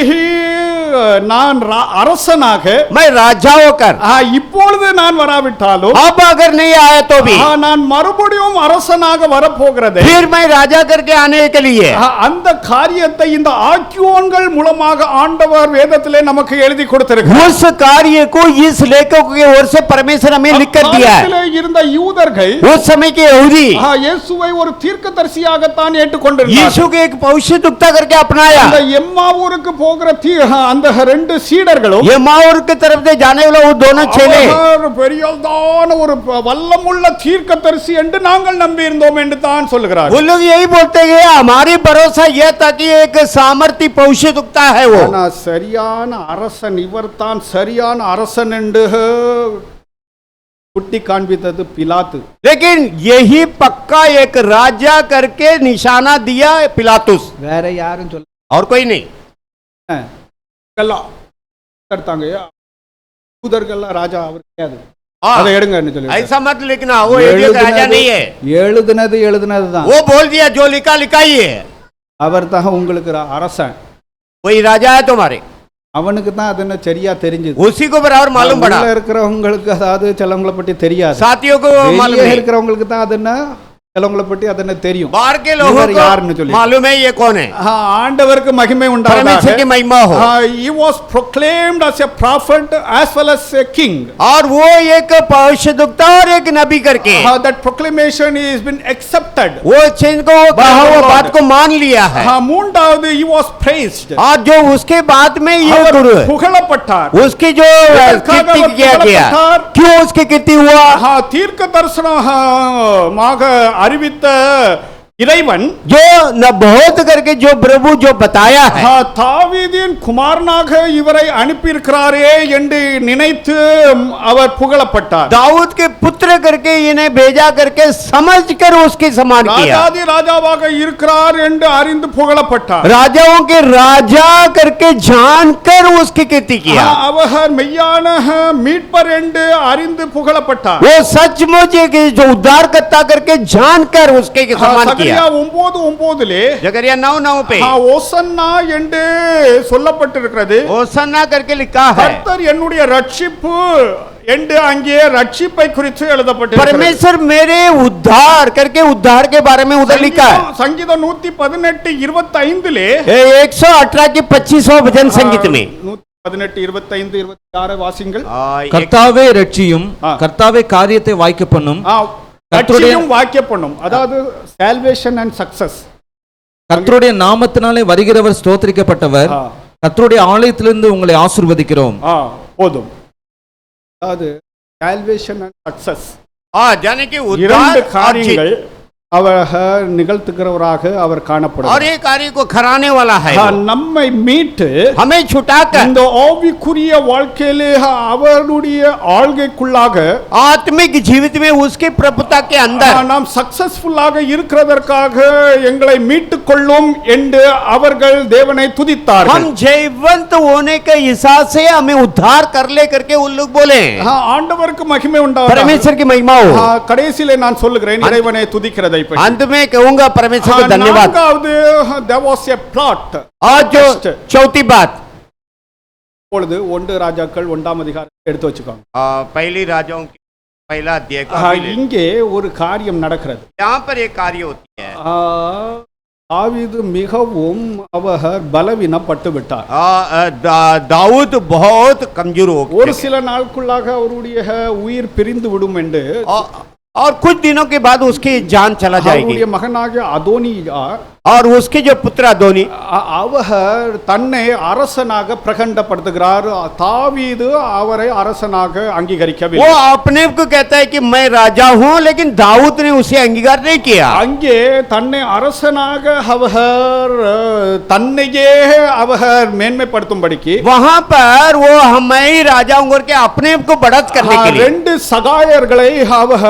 நான் அரசனாக मैं राजा होकर இப்பொழுது நான் வராவிட்டாலும் अब अगर नहीं आया तो भी நான் மறுபடியும் அரசனாக வரப்போகிறது. फिर मैं राजा करके आने के लिए அந்த காரியத்தை இந்த ஆக்கியோன்கள் மூலமாக ஆண்டவர் வேதத்திலே நமக்கு எழுதி கொடுத்திருக்கிறார். उस कार्य को इस लेखक की ओर से परमेश्वर हमें लिख कर दिया है காலத்திலே இருந்த யூதர்கள் उस समय के यहूदी இயேசுவை ஒரு தீர்க்கதரிசியாகத்தான் ஏற்றுக்கொண்டிருந்தார்கள். यीशु के एक भविष्यवक्ता करके अपनाया அந்த எம்மாவூருக்கு போகிற அந்த ரெண்டு சீடர்களும் ये माओर की तरफ से जाने वाला वो दोनों चेले அவர் பெரியதான ஒரு வல்லமுள்ள தீர்க்கதரிசி என்று நாங்கள் நம்பி இருந்தோம் என்று தான் சொல்கிறார். वो लोग यही बोलते हैं हमारी भरोसा यह था कि एक सामर्थ्य भविष्यवक्ता है वो ஆனா சரியான அரசன் இவர்தான் சரியான அரசன் என்று குட்டி காண்பித்தது பிலாத்து. लेकिन यही पक्का एक राजा करके निशाना दिया पिलातुस வேற யாரும் சொல்ல और कोई नहीं எடுத்தாங்க யூதர்கள் ராஜா அவர் கிடையாது. हाँ, அதை எடுங்கன்னு சொல்லி ऐसा मत लिखना वो एक राजा नहीं है எழுதுனது தான் वो बोल दिया जो लिखा लिखा ही है அவர் தான் உங்களுக்கு அரசன். वही राजा है तुम्हारे, அவனுக்கு தான் அது என்ன சரியா தெரிஞ்சது. उसी को बराबर मालूम पड़ा, உள்ள இருக்கிறவங்களுக்கு அதாவது சிலவங்களை பற்றி தெரியாது. साथियों को मालूम வெளியே नहीं, இருக்கிறவங்களுக்கு தான் அது என்ன சிலவங்களை பற்றி அது என்ன தெரியும். बाहर के लोगों இவர் யாருன்னு को சொல்லி मालूम है ये कौन है। ஆண்டவருக்கு மகிமை परमेश्वर की உண்டாவதாக. महिमा हो। He was proclaimed as a prophet as well as a king. और वो एक भविष्यद्वक्ता और एक नबी करके That proclamation is been accepted. वो चीज को कहा हुआ बात को मान लिया है, மூன்றாவது he was praised. और जो उसके बाद में ये அவர் गुरु है, புகழப்பட்டார். उसकी जो எதற்காக कीर्ति அவர் किया गया, புகழப்பட்டார்? क्यों उसकी कीर्ति हुआ, தீர்க்க தரிசனமாக அறிவித்த இறைவன் जो न बहुत करके जो प्रभु जो बताया है, தாவீதின் குமாரனாக இவரை அனுப்பியிருக்கிறாரே என்று நினைத்து அவர் புகழப்பட்டார். दाऊद के पुत्र करके इन्हें भेजा करके समझकर उसकी सम्मान किया, ராஜாதி ராஜாவாக இருக்கிறார் என்று அறிந்து புகழப்பட்டார். राजाओं के राजा करके जानकर उसकी कीर्ति किया, அவர் மெய்யான மீட்பர் என்று அறிந்து புகழப்பட்டார். वो सचमुच एक जो उद्धारकर्ता करके जानकर उसके सम्मान किया। சகரியா 9:9 जकरिया 9:9 पे ஓசன்னா என்று சொல்லப்பட்டிருக்கிறது. होसन्ना करके लिखा है, கர்த்தர் என்னுடைய ரட்சிப்பு என்று அங்கே ரட்சிப்பை குறித்து எழுதப்பட்டிருக்கிறது. परमेश्वर मेरे उद्धार करके उद्धार के बारे में उधर लिखा है। சங்கீதம் 118:25 118 की 25वां भजन संगीत में 118:25-26 வாசிங்கள். கர்த்தாவே ரட்சியும், ஆ. கர்த்தாவே காரியத்தை வாய்க்க பண்ணும், கர்த்தருடைய ரட்சியும் வாக்கியப்படும், அதாவது salvation and success. கர்த்தருடைய நாமத்தினாலே வருகிறவர் ஸ்தோத்திரிக்கப்பட்டவர், ஆ. கர்த்தருடைய ஆலயத்திலிருந்து உங்களை ஆசீர்வதிக்கிறோம். போதும். அதாவது salvation and success जाने की இரண்டு उद्धार और காரியங்கள் जीत, அவர் நிகழ்த்துகிறவராக அவர் और காணப்படுகிறார். ये कार्य को कराने वाला है, நம்மை மீட்டு हमें छुटाकर இந்த ஆவிக்குரிய வாழ்க்கையிலே அவருடைய ஆள்கைக்குள்ளாக आत्मिक जीवित में उसकी प्रभुता के अंदर நாம் சக்சஸ்ஃபுல்லாக இருக்கிறதற்காக எங்களை மீட்டுக் கொள்ளும் என்று அவர்கள் தேவனை துதித்தார்கள். हम जयवंत होने के हिसाब से हमें उद्धार कर ले करके उन लोग बोले, ஆண்டவருக்கு மகிமை உண்டாவதாக. परमेश्वर की महिमा हो। கடைசியிலே நான் சொல்லுகிறேன் இறைவனை துதிக்கிறதை பற்றி. अंत में कहूंगा परमेश्वर को धन्यवाद। நான்காவது there was a plot. और जो चौथी बात, இப்பொழுது 1 ராஜாக்கள் 1ஆம் அதிகாரம் எடுத்து வச்சுக்கோங்க. पहली राजाओं की पहला अध्याय का இங்கே ஒரு காரியம் நடக்கிறது. यहाँ पर एक कार्य होती है, தாவீது மிகவும் அவர் பலவீனப்பட்டு விட்டார். दाऊद बहुत कमजोर हो ஒரு சில நாட்குள்ளாக அவருடைய உயிர் பிரிந்து விடும் என்று और कुछ दिनों के बाद उसकी जान चला जाएगी, அவருடைய மகனாகிய அதோனியா और उसके जो पुत्र अदोनी அவர் தன்னை அரசனாக பிரகண்டப்படுத்துகிறார். தாவீது அவரை அரசனாக वो அங்கீகரிக்கவில்லை. अपने को कहता है कि मैं राजा हूं, लेकिन दाऊद ने उसे अंगीकार नहीं किया। அங்கே தன்னை அரசனாக அவர் தன்னையே அவர் மேன்மைப்படுத்தும்படிக்கு वहां पर वो मैं ही राजा हूं करके अपने को बढ़त करने के लिए ரெண்டு சகாயர்களை அவர்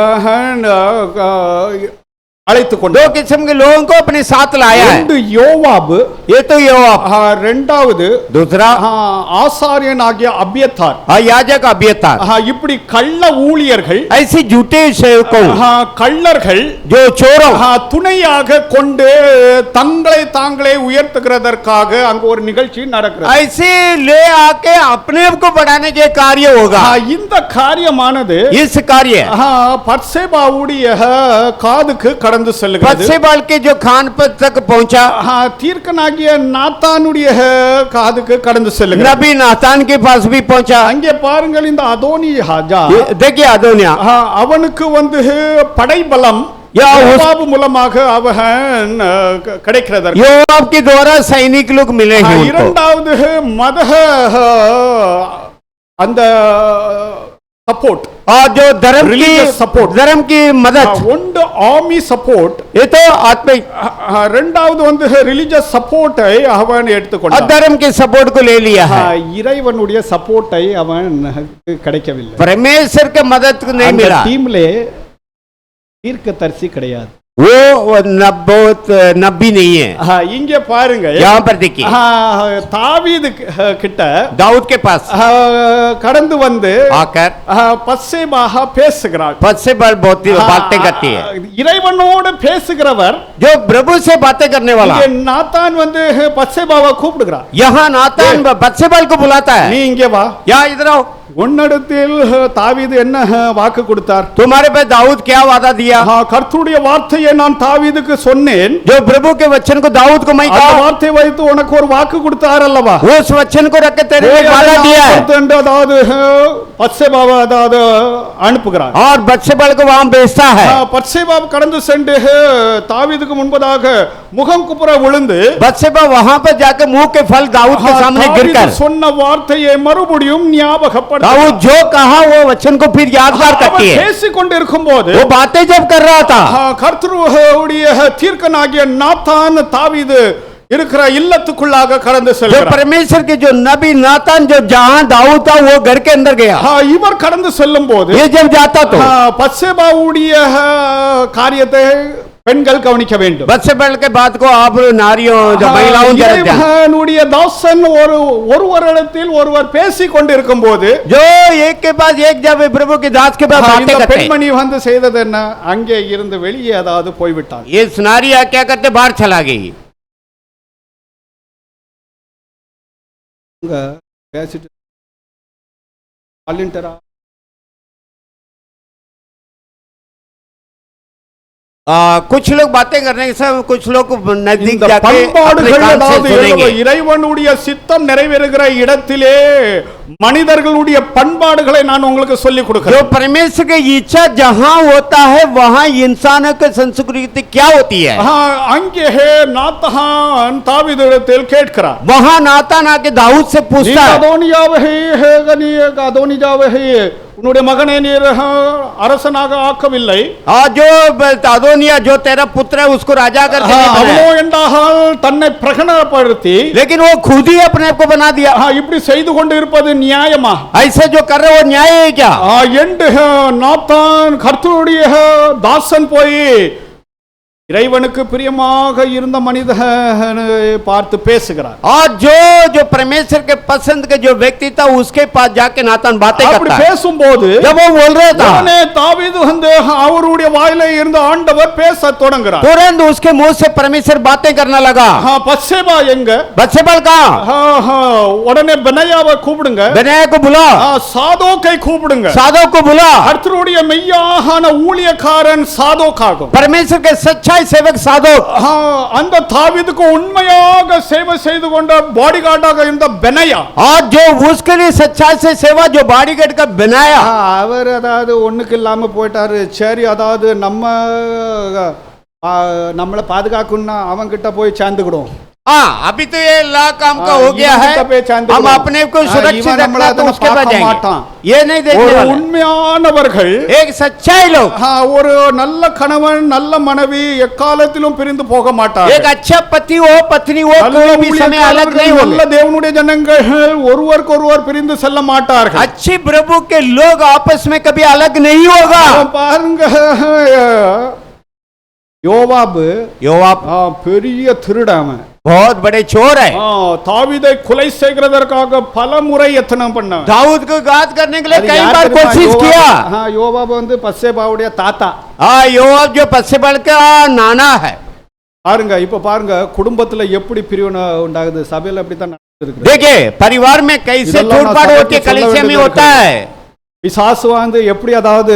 அழைத்துக் दो கொண்டார். किस्म के लोगों को अपने साथ लाया है। ஒன்று யோவாபு, ये तो योआब, இரண்டாவது दूसरा ஆசாரியனாகிய அபியத்தார். याजक अबियतार। இப்படி கள்ள ஊழியர்கள், ऐसे झूठे सेवकों, கள்ளர்கள் जो चोरों துணையாக கொண்டு தங்களை தாங்களே உயர்த்துகிறதற்காக அங்கு ஒரு நிகழ்ச்சி நடக்கிறது. ऐसे ले आके अपने को बढ़ाने के कार्य होगा। இந்த காரியமானது इस कार्य பத்சேபாவுடைய காதுக்கு கடந்து செல்கிறது. पत्सेबाल के जो खान पर तक पहुंचा, தீர்க்கனாகிய நாத்தானுடைய காதுக்கு கடந்து செல்கிறது. नबी नातान के पास भी पहुंचा। அங்கே பாருங்கள், இந்த அதோனி ராஜா देखिए अदोनिया, அவனுக்கு படைபலம் या யோவாபு மூலமாக அவன் கிடைக்கிறது. योआब के द्वारा सैनिक लोग मिले हैं उनको। இரண்டாவது மத அந்த சப்போர்ட், और जो Religious support. धर्म की मदद, ஒன்று ஆர்மி சப்போர்ட், ये तो आत्मिक இரண்டாவது ரிலிஜியஸ் சப்போர்ட்டை அவன் எடுத்துக்கொண்டான். धर्म के सपोर्ट को ले लिया है, இறைவனுடைய சப்போர்ட்டை அவன் கிடைக்கவில்லை. परमेश्वर के मदद को नहीं அந்த मिला। டீம்லே தீர்க்கதரிசி கிடையாது. वो नबी नहीं है। இங்கே பாருங்க, यहाँ पर देखिए தாவீது கிட்ட दाऊद के पास கடந்து வந்து आकर பத்சேபாக பேசுகிறாள். पद से बल बहुत बातें करती है। இறைவனோடு பேசுகிறவர் जो प्रभु से बातें करने वाला, இங்கே நாத்தான் வந்து பத்சேபாவை கூப்பிடுகிறார். यहाँ नातान बत्सेबाल को बुलाता நீ है, இங்கே வா. या इधर आओ। உன்னிடத்தில் தாவீது என்ன வாக்கு கொடுத்தார்? तुम्हारे पे दाऊद क्या वादा दिया? கர்த்தருடைய வார்த்தையை நான் தாவீதுக்கு சொன்னேன், जो प्रभु के वचन को दाऊद को मैं அந்த कहा, வார்த்தை வைத்து உனக்கு ஒரு வாக்கு கொடுத்தார் அல்லவா? उस वचन को रख के तेरे लिए वादा दिया है। அதாவது பத்சேபாவை அதாவது அனுப்புகிறார். और बत्सेबाल को वहां भेजता है। பத்சேபா கடந்து சென்று தாவீதுக்கு முன்பதாக முகம் குப்புற விழுந்து बत्सेबा वहां पर जाकर मुंह के फल दाऊद के सामने गिरकर சொன்ன வார்த்தையை மறுபடியும் ஞாபகப்படுத்த दाऊद जो कहा वो वचन को फिर यादगार करती है। பேசிக் கொண்டிருக்கும் போது वो बातें जब कर रहा था, கர்த்தருடைய தீர்க்கனாகிய நாத்தான் தாவீது இருக்கிற இல்லத்துக்குள்ளாக கடந்து जो செல்கிறார். परमेश्वर के जो नबी नातान जो जहां दाऊद था वो घर के अंदर गया। இவர் கடந்து செல்லும் போது ये जब जाता तो பத்சேபாவுடைய காரியத்தை பெண்கள் கவனிக்க வேண்டும். बत्सेबाल के बात को आप नारियों जो महिलाओं के ध्यान, இறைவனுடைய தாசன் ஒருவரிடத்தில் ஒருவர் பேசிக் கொண்டிருக்கும் போது जो एक के बाद एक जब प्रभु के दास के पास बातें இந்த करते हैं, பெண்மணி வந்து செய்தது என்ன? அங்கே இருந்து வெளியே அதாவது போய்விட்டார். ये नारिया क्या करते बाहर चला गई। பேசிட்டு வாலண்டியரா कुछ लोग बातें करने के समय कुछ लोग नजदीक இந்த जाके अपने பண்பாடுகள் कान से அதாவது सुनेंगे। இறைவனுடைய சித்தம் நிறைவேறுகிற இடத்திலே மனிதர்களுடைய பண்பாடுகளை நான் உங்களுக்கு சொல்லிக் जो கொடுக்கிறேன். परमेश्वर की इच्छा जहां होता है वहां इंसानों की संस्कृति क्या होती है। அங்கே நாத்தான் தாவீதிடத்தில் கேட்கிறார். वहां नातान आके दाऊद से நீ पूछता है, அதோனியாவை உன்னுடைய மகனை நீர் அரசனாக ஆக்கவில்லை. जो अदोनिया जो तेरा पुत्र है उसको राजा करके नहीं அவனோ बनाया, என்றால் தன்னை பிரகடனப்படுத்தி लेकिन वो खुद ही अपने आप को बना दिया। இப்படி செய்து கொண்டு இருப்பது நியாயமா? ऐसे जो कर रहे वो न्याय है क्या? என்று நாத்தான் கர்த்தருடைய தாசன் போய் இறைவனுக்கு பிரியமாக இருந்த மனிதனை பார்த்து பேசுகிறார். और जो जो परमेश्वर के पसंद के जो व्यक्ति था उसके पास जाके नातान बातें அப்படி करता है। பேசும்போது जब वो बोल रहा था உடனே தாவீது வந்து அவருடைய வாயில இருந்த ஆண்டவர் பேச தொடங்குறார். तुरंत उसके मुंह से परमेश्वर बातें करने लगा। பத்சேபா எங்க? बत्सेबाल कहाँ? உடனே பெனாயாவை கூப்பிடுங்க, बेनाया को बुला, சாதோக்கை கூப்பிடுங்க. सादोक को बुला। கர்த்தருடைய மெய்யான ஊழியக்காரன் சாதோக்காகும். परमेश्वर के सच्चाई सेवक सादोक, அந்த தாவீதுக்கு உண்மையாக சேவை செய்து கொண்ட பாடிகார்டாக இருந்த பெனாயா, और जो उसके लिए सच्चाई से सेवा जो बॉडीगार्ड का बनाया, அவர் அதாவது ஒண்ணுக்கு இல்லாம போயிட்டாரு. சரி, அதாவது நம்மளை பாதுகாக்கணும்னா அவங்க கிட்ட போய் சேர்ந்துக்கிடும். हाँ अभी तो ये ला काम का हो गया है, हम अपने को सुरक्षित रखना तो उसके बाद जाएंगे, ये नहीं देखने वाले। உண்மையானவர்கள் एक सच्चाई लोग, ஒரு நல்ல கணவன் நல்ல மனைவி எக்காலத்திலும் பிரிந்து போக மாட்டார். एक अच्छा पति हो पत्नी हो कोई भी समय अलग नहीं நல்ல होंगे। தேவனுடைய ஜனங்கள் ஒருவருக்கு ஒருவர் பிரிந்து செல்ல மாட்டார்கள். अच्छी प्रभु के लोग आपस में कभी अलग नहीं होगा। பாருங்க, யோவாபு பெரிய திருடாம, बहुत बड़े चोर है, தாவீதை கொலை செய்கிறதற்காக பல முறை எத்தனம் பண்ணான். दाऊद को घात करने के लिए कई बार कोशिश किया। யோவாபு வந்து பத்சேபாவுடைய தாத்தா. हाँ योआब जो पत्सेबाल का नाना है। பாருங்க, இப்ப பாருங்க குடும்பத்துல எப்படி பிரிவு உண்டாகுது, சபையில அப்படித்தான் நடக்குது. देखिए परिवार में कैसे टूटफाट होती है, कलीसिया में होता है। பிசாசு வந்து எப்படி அதாவது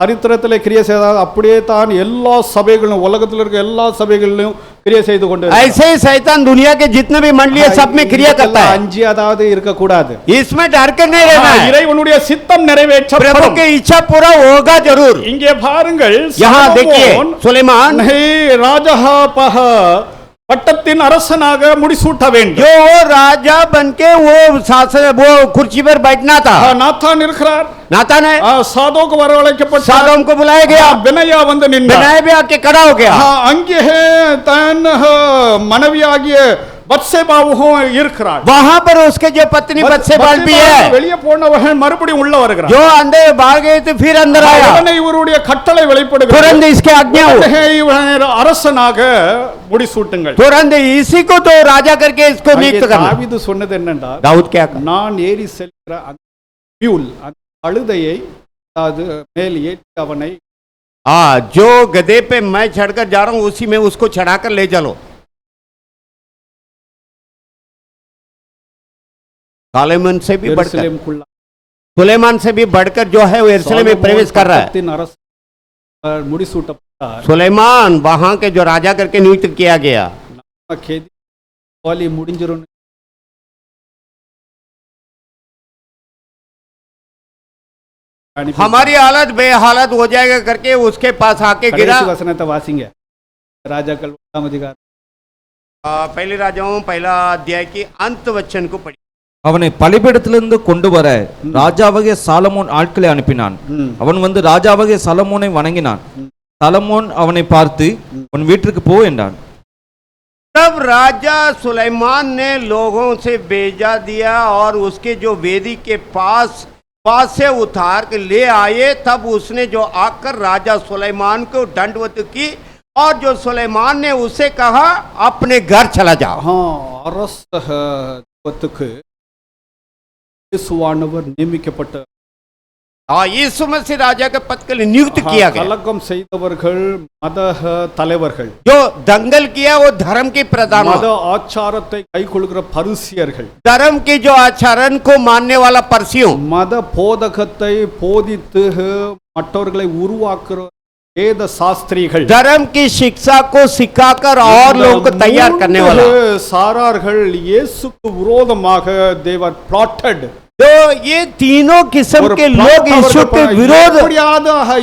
சரித்திரத்திலே கிரியை செய்தால் அப்படியே தான் எல்லா சபைகளிலும் உலகத்தில் இருக்க எல்லா சபைகளிலும் கிரியை செய்து கொண்டு ऐसे ही शैतान दुनिया के जितने भी मंडली है सब में क्रिया करता है। அஞ்சி அதாவது இருக்க கூடாது. इसमें डर कर नहीं रहना है, இறைவனுடைய சித்தம் प्रभु நிறைவேற்றப்படும். की इच्छा पूरा होगा जरूर। இங்கே பாருங்கள், यहाँ देखिए सुलेमान ராஜா பட்டத்தின் அரசனாக முடிசூட்ட வேண்டும். जो राजा बनके वो शासन वो कुर्सी पर बैठना था। நாத்தான் இருக்கிறார், नातान है, சாதோக்கு வரவழைக்கப்பட்ட सादोम को बुलाया गया, பெனாயா வந்து நின்றார். बेनाया भी आके खड़ा हो गया। அங்கே தன் மனைவியாகிய பத்சேபாவும் இருக்கிறாள். वहां पर उसके जो पत्नी बत्सेबाल भी है, வெளியே போனவன் மறுபடியும் உள்ள வருகிறான். जो अंदर भाग गए थे फिर अंदर आया, உடனே இவருடைய கட்டளை வெளிப்படுகிறது. तुरंत इसके आज्ञा हुई, இவனை அரசனாக முடிசூட்டுங்கள். तुरंत इसी को तो राजा करके इसको नियुक्त करना। தாவீது சொன்னது என்னன்னா, दाऊद क्या कहा? நான் ஏறி செல்கிற அந்த மியூல், அந்த கழுதையை அது மேல் ஏற்றி அவனை, जो गधे पे मैं चढ़कर जा रहा हूं उसी में उसको चढ़ाकर ले चलो। सुलेमान से भी बढ़कर, எருசலேமுக்குள்ள सुलेमान से भी बढ़कर जो है वो यरूशलेम में प्रवेश कर रहा है। பட்டத்தின் அரச முடிசூட்டப்பட்டார். सुलेमान वहां के जो राजा करके नियुक्त किया गया। கேதி வாலி முடிஞ்சிரும். हमारी हालत बेहालत हो जाएगा करके उसके पास आके गिरा। கடைசி வசனத்தை வாசிங்க. ராஜாக்கள் 1ஆம் அதிகாரம் पहले राजाओं पहला अध्याय की अंत वचन को पढ़ी। அவனை பலிபீடத்திலிருந்து கொண்டு வர ராஜாவாகிய சாலமோன் ஆட்களை அனுப்பினான். அவன் வந்து ராஜாவாகிய சாலமோனை வணங்கினான். சாலமோன் அவனை பார்த்து உன் வீட்டிற்கு போ என்றான். तब राजा सुलेमान ने लोगों से भेजा दिया और उसके जो वेदी के पास से उतार के ले आए। तब उसने जो आकर राजा सुलेमान को दंडवत की और जो सुलेमान ने उसे कहा अपने घर चला जाओ। அரசத்துக்கு இயேசுவானவர் நியமிக்கப்பட்ட यीशु मसीह राजा के पद के लिए नियुक्त किया गया। கலகம் செய்தவர்கள் மத தலைவர்கள், जो दंगल किया वो धर्म के प्रधान, மத ஆச்சாரத்தை கைக்கொள்கிற பரிசியர்கள், धर्म के जो आचरण को मानने वाला परसियों, மத போதகத்தை போதித்து மற்றவர்களை உருவாக்குற வேத சாஸ்திரிகள், धर्म की शिक्षा को सिखाकर और लोगों को तैयार करने वाला சாரார்கள் இயேசுக்கு விரோதமாக they were plotted. तो ये तीनों किस्म के लोग यीशु के विरोध,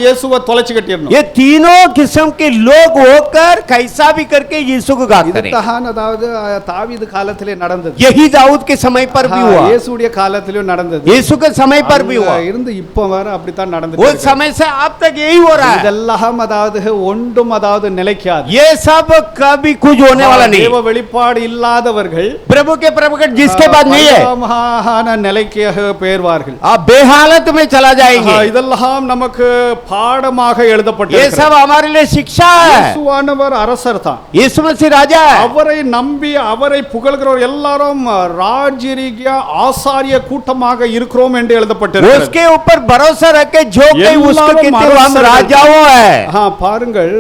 இயேசுவை தொலைச்சு கட்டிரணும். ये तीनों किस्म के लोग होकर कैसा भी करके यीशु को घात करें। இதுதான் அதாவது தாவீது காலத்திலே நடந்தது. यही दाऊद के समय पर भी हुआ, இயேசுடைய காலத்திலும் நடந்தது, यीशु के समय पर भी हुआ, இருந்து இப்ப வர அப்படித்தான் நடந்துட்டு उस இருக்கு. समय से अब तक यही हो रहा है। இதெல்லாம் அதாவது ஒன்றும் அதாவது நிலைக்காது. ये सब कभी कुछ होने वाला नहीं। தேவ வெளிப்பாடு இல்லாதவர்கள் प्रभु के प्रकट जिसके बाद नहीं है, பரிதாபமான நிலைக்கு பெயர்வார்கள். आप बेहालत में चला जाएंगे। இதெல்லாம் நமக்கு பாடமாக ये எழுதப்பட்டிருக்கிறது. सब हमारे लिए शिक्षा है। இயேசுவானவர் அரசர் தான். यीशु मसीह राजा है। அவரை நம்பி அவரை புகழ்கிறவர் எல்லாரும் ராஜரீக ஆசாரிய கூட்டமாக இருக்கிறோம் என்று எழுதப்பட்டிருக்கிறது. उसके ऊपर भरोसा रख के जो कोई उसको எல்லாரும் कहते हैं, हम அரசர்கள். राजाओं है। பாருங்கள்,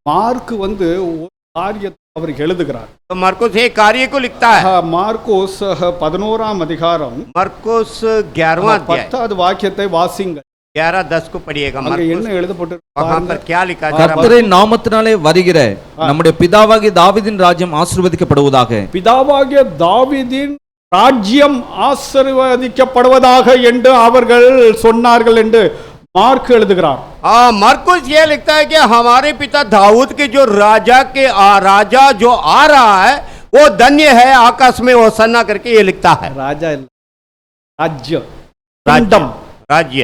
மார்க் வந்து ஒரு காரியத்தை அவர் எழுதுகிறார். तो मरकुस एक कार्य को लिखता है। மார்க்கோஸ் 11ஆம் அதிகாரம் मरकुस 11वां अध्याय 10வது வாக்கியத்தை வாசிங்கள். 11:10 को पढ़िएगा। அங்க मरकुस என்ன எழுதப்பட்டிருக்கு वहां पर பாருங்க. क्या लिखा है? கர்த்தரின் நாமத்தினாலே வருகிற நம்முடைய பிதாவாகிய தாவீதின் ராஜ்யம் ஆசீர்வதிக்கப்படுவதாக. பிதாவாகிய தாவீதின் ராஜ்யம் ஆசீர்வதிக்கப்படுவதாக என்று அவர்கள் சொன்னார்கள் என்று मार्क எழுதுகிறார். मरकुस ये लिखता है कि हमारे पिता दाऊद के जो राजा जो आ रहा है वो धन्य है, आकाश में होसन्ना करके ये लिखता है। ராஜா இல்ல, ராஜ்யம், राज्य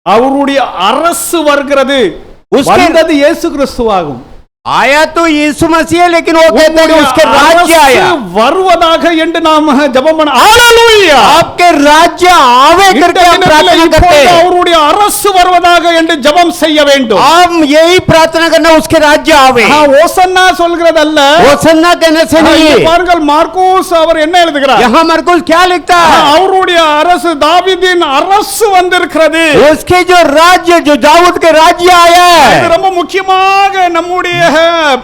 அவருடைய அரசு வருகிறது. வந்தது இயேசு கிறிஸ்துவாகும். आया तो यीशु मसीह है, लेकिन वो कहते हैं उसके राज्य आया வருவதாக என்று நாம் ஜெபம் பண்ண. ஹalleluya, आपके राज्य आवे करके हम प्रार्थना करते हैं। அவருடைய அரசு வருவதாக என்று ஜெபம் செய்ய வேண்டும். हम यही प्रार्थना करना उसके राज्य आवे। ஓசன்னா சொல்கிறதல்ல, होसन्ना कहने से नहीं। பாருங்கள், மார்க்கோஸ் அவர் என்ன எழுதுகிறார்? यहाँ मरकुस क्या लिखता है? அவருடைய அரசு, தாவீதின் அரசு வந்திருக்கிறது. उसके जो राज्य, जो दाऊद के राज्य आया है, இது ரொம்ப முக்கியமாக நம்முடைய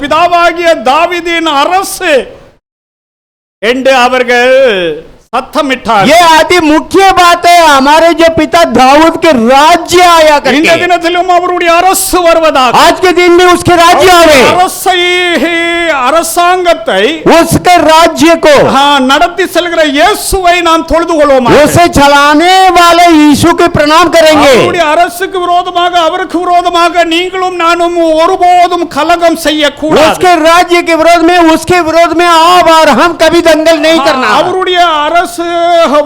பிதாவாகிய தாவீதின் அரசு என்று அவர்கள் சத்தமிட்டார். ये आदि मुख्य बात है, हमारे जो पिता दाऊद के राज्य आया இந்த करके। தினத்திலும் அவருடைய அரசு வருவதாக, आज के दिन में उसके राज्य आवे, அரசாங்கத்தை उसके राज्य को நடத்தி செல்கிற இயேசுவை நாம் தொழுது கொள்வோம். उसे चलाने वाले यीशु के प्रणाम करेंगे। அவருடைய அரசுக்கு விரோதமாக, அவருக்கு விரோதமாக நீங்களும் நானும் ஒருபோதும் கலகம் செய்யக்கூடாது. उसके राज्य के विरोध में, उसके विरोध में आप और हम कभी दंगल नहीं करना। அவருடைய அரசு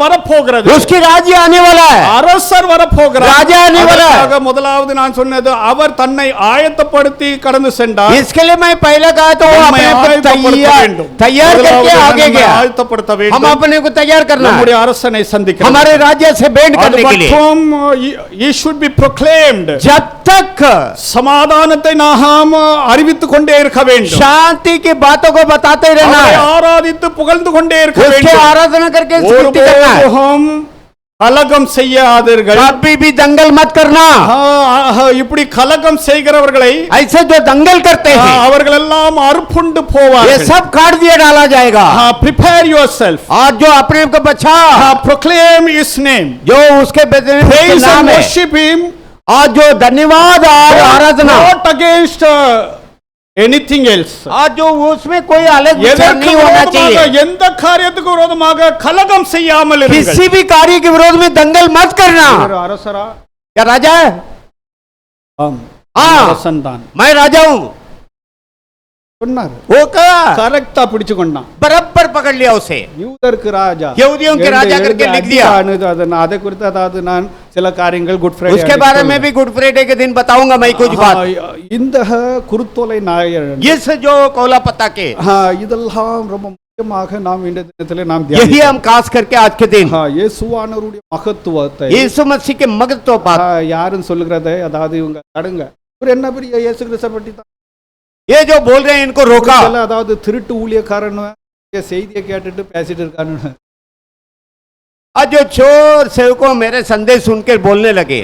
வரப்போகிறது, उसकी राज्य आने वाला है, அரசர் வரப்போகிறார். ராஜா आने वाला है। அதற்காக முதலாவது நான் சொன்னது, அவர் தன்னை ஆயத்தப்படுத்தி கடந்து சென்றார். इसके लिए मैं पहले कहा तो वो நம்மை अपने को ஆயத்தப்படுத்த வேண்டும். तैयार करके முதலாவது आगे நம்மை गया। ஆயத்தப்படுத்த हम வேண்டும். अपने को तैयार करना है நம்முடைய அரசனை சந்திக்க हमारे राज्य से भेंट அது करने के लिए। மட்டும் he should be proclaimed. जब तक சமாதானத்தை நாம் அறிவித்துக் கொண்டே இருக்க வேண்டும். शांति की बातों को बताते रहना அவரை है, ஆராதித்து புகழ்ந்து கொண்டே இருக்க उसके வேண்டும். आराधना करके स्तुति करना है, ஒருபோதும் கலகம் செய்யாதீர்கள். कभी भी दंगल मत करना। இப்படி கலகம் செய்கிறவர்களை ऐसे जो दंगल करते हैं அவர்கள் எல்லாம் அறுப்புண்டு ये போவார்கள். सब काट दिया डाला जाएगा। prepare yourself. और जो अपने को बचा, proclaim his name. जो उसके Praise नाम and है, worship him. और जो धन्यवाद और आराधना, Not against anything else. और जो उसमें कोई अलग विचार எதற்கு नहीं होना விரோதமாக, चाहिए। எந்த காரியத்துக்கு விரோதமாக கலகம் செய்யாமல் இருங்கள். किसी भी कार्य के विरोध में दंगल मत करना। ஒரு அரசரா? क्या राजा है? ஆம், हाँ। அரசன் தான் मैं राजा हूँ। சொன்னார். वो कहा, கரெக்டா பிடிச்சு கொண்டான். बराबर पकड़ लिया उसे। யூதருக்கு ராஜா, यहूदियों के राजा करके लिख दिया। அதை குறித்து அதாவது நான் சில காரியங்கள் குட் ஃப்ரைடே उसके बारे में भी गुड फ्राइडे के दिन बताऊंगा मैं कुछ बात। இந்த குருத்தோலை நாயர் इस जो कोला पत्ता के, இதெல்லாம் ரொம்ப முக்கியமாக நாம் இந்த தினத்திலே நாம் यही हम खास करके आज के दिन இயேசுவானவருடைய மகத்துவத்தை यीशु मसीह के मगत्व बात, யாரும் சொல்லுகிறதை அதாவது இவங்க தடுங்க. இவர் என்ன பெரிய இயேசு கிறிஸ்துவை பற்றி தான் ये जो बोल रहे हैं इनको रोका। அதாவது திருட்டு ஊழியக்காரன் செய்தியை கேட்டுட்டு பேசிட்டு இருக்கான்னு. आज जो चोर सेवकों मेरे संदेश सुन के बोलने लगे,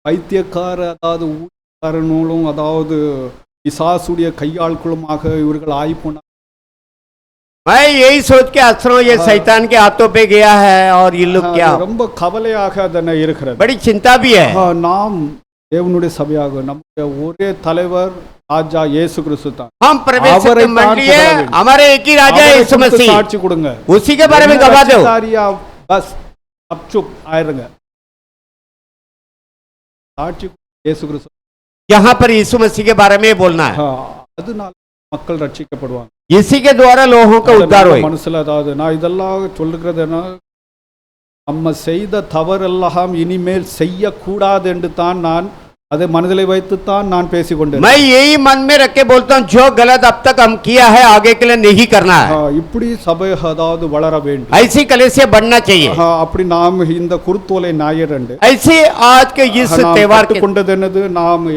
பைத்தியக்கார அதாவது ஊழியக்காரனும் அதாவது பிசாசுடைய கையாள்களுமாக இவர்கள் ஆகி போனார். मैं यही सोच के हंस रहा हूं, ये शैतान के हाथों पे गया है और ये लोग क्या, ரொம்ப கவலையாக அதனை இருக்கிறது. बड़ी चिंता भी है। நாம் தேவனுடைய சபையாக நம்முடைய ஒரே தலைவர் ராஜா இயேசு கிறிஸ்து தான். हम परमेश्वर அவரை की मंडली है, தான் हमारे एक ही राजा है அவரை यीशु குறித்து मसीह, சாட்சி கொடுங்க. उसी के बारे में गवाह दो। பஸ் அப்சுப் ஆயிருங்க. சாட்சி இயேசு கிறிஸ்து. यहाँ पर यीशु मसीह के बारे में बोलना है, அதனால மக்கள் ரட்சிக்கப்படுவாங்க. इसी के द्वारा लोगों का उद्धार होए। மனசுல அதாவது நான் இதெல்லாம் சொல்லுகிறதுனா நம்ம செய்த தவறெல்லாம் இனிமேல் செய்யக்கூடாது என்று தான் நான் அதை மனதிலே வைத்து தான் நான் பேசிக்கொண்டேன். मैं यही मन में रख के बोलता हूँ, जो गलत अब तक हम किया है आगे के लिए नहीं करना है। இப்படி சபை அதாவது வளர வேண்டும். ऐसी कलीसिया बढ़ना चाहिए। அப்படி நாம் இந்த குருத்தோலை ஞாயிறு ऐसे आज के इस त्योहार के கொண்டது என்னது, நாம்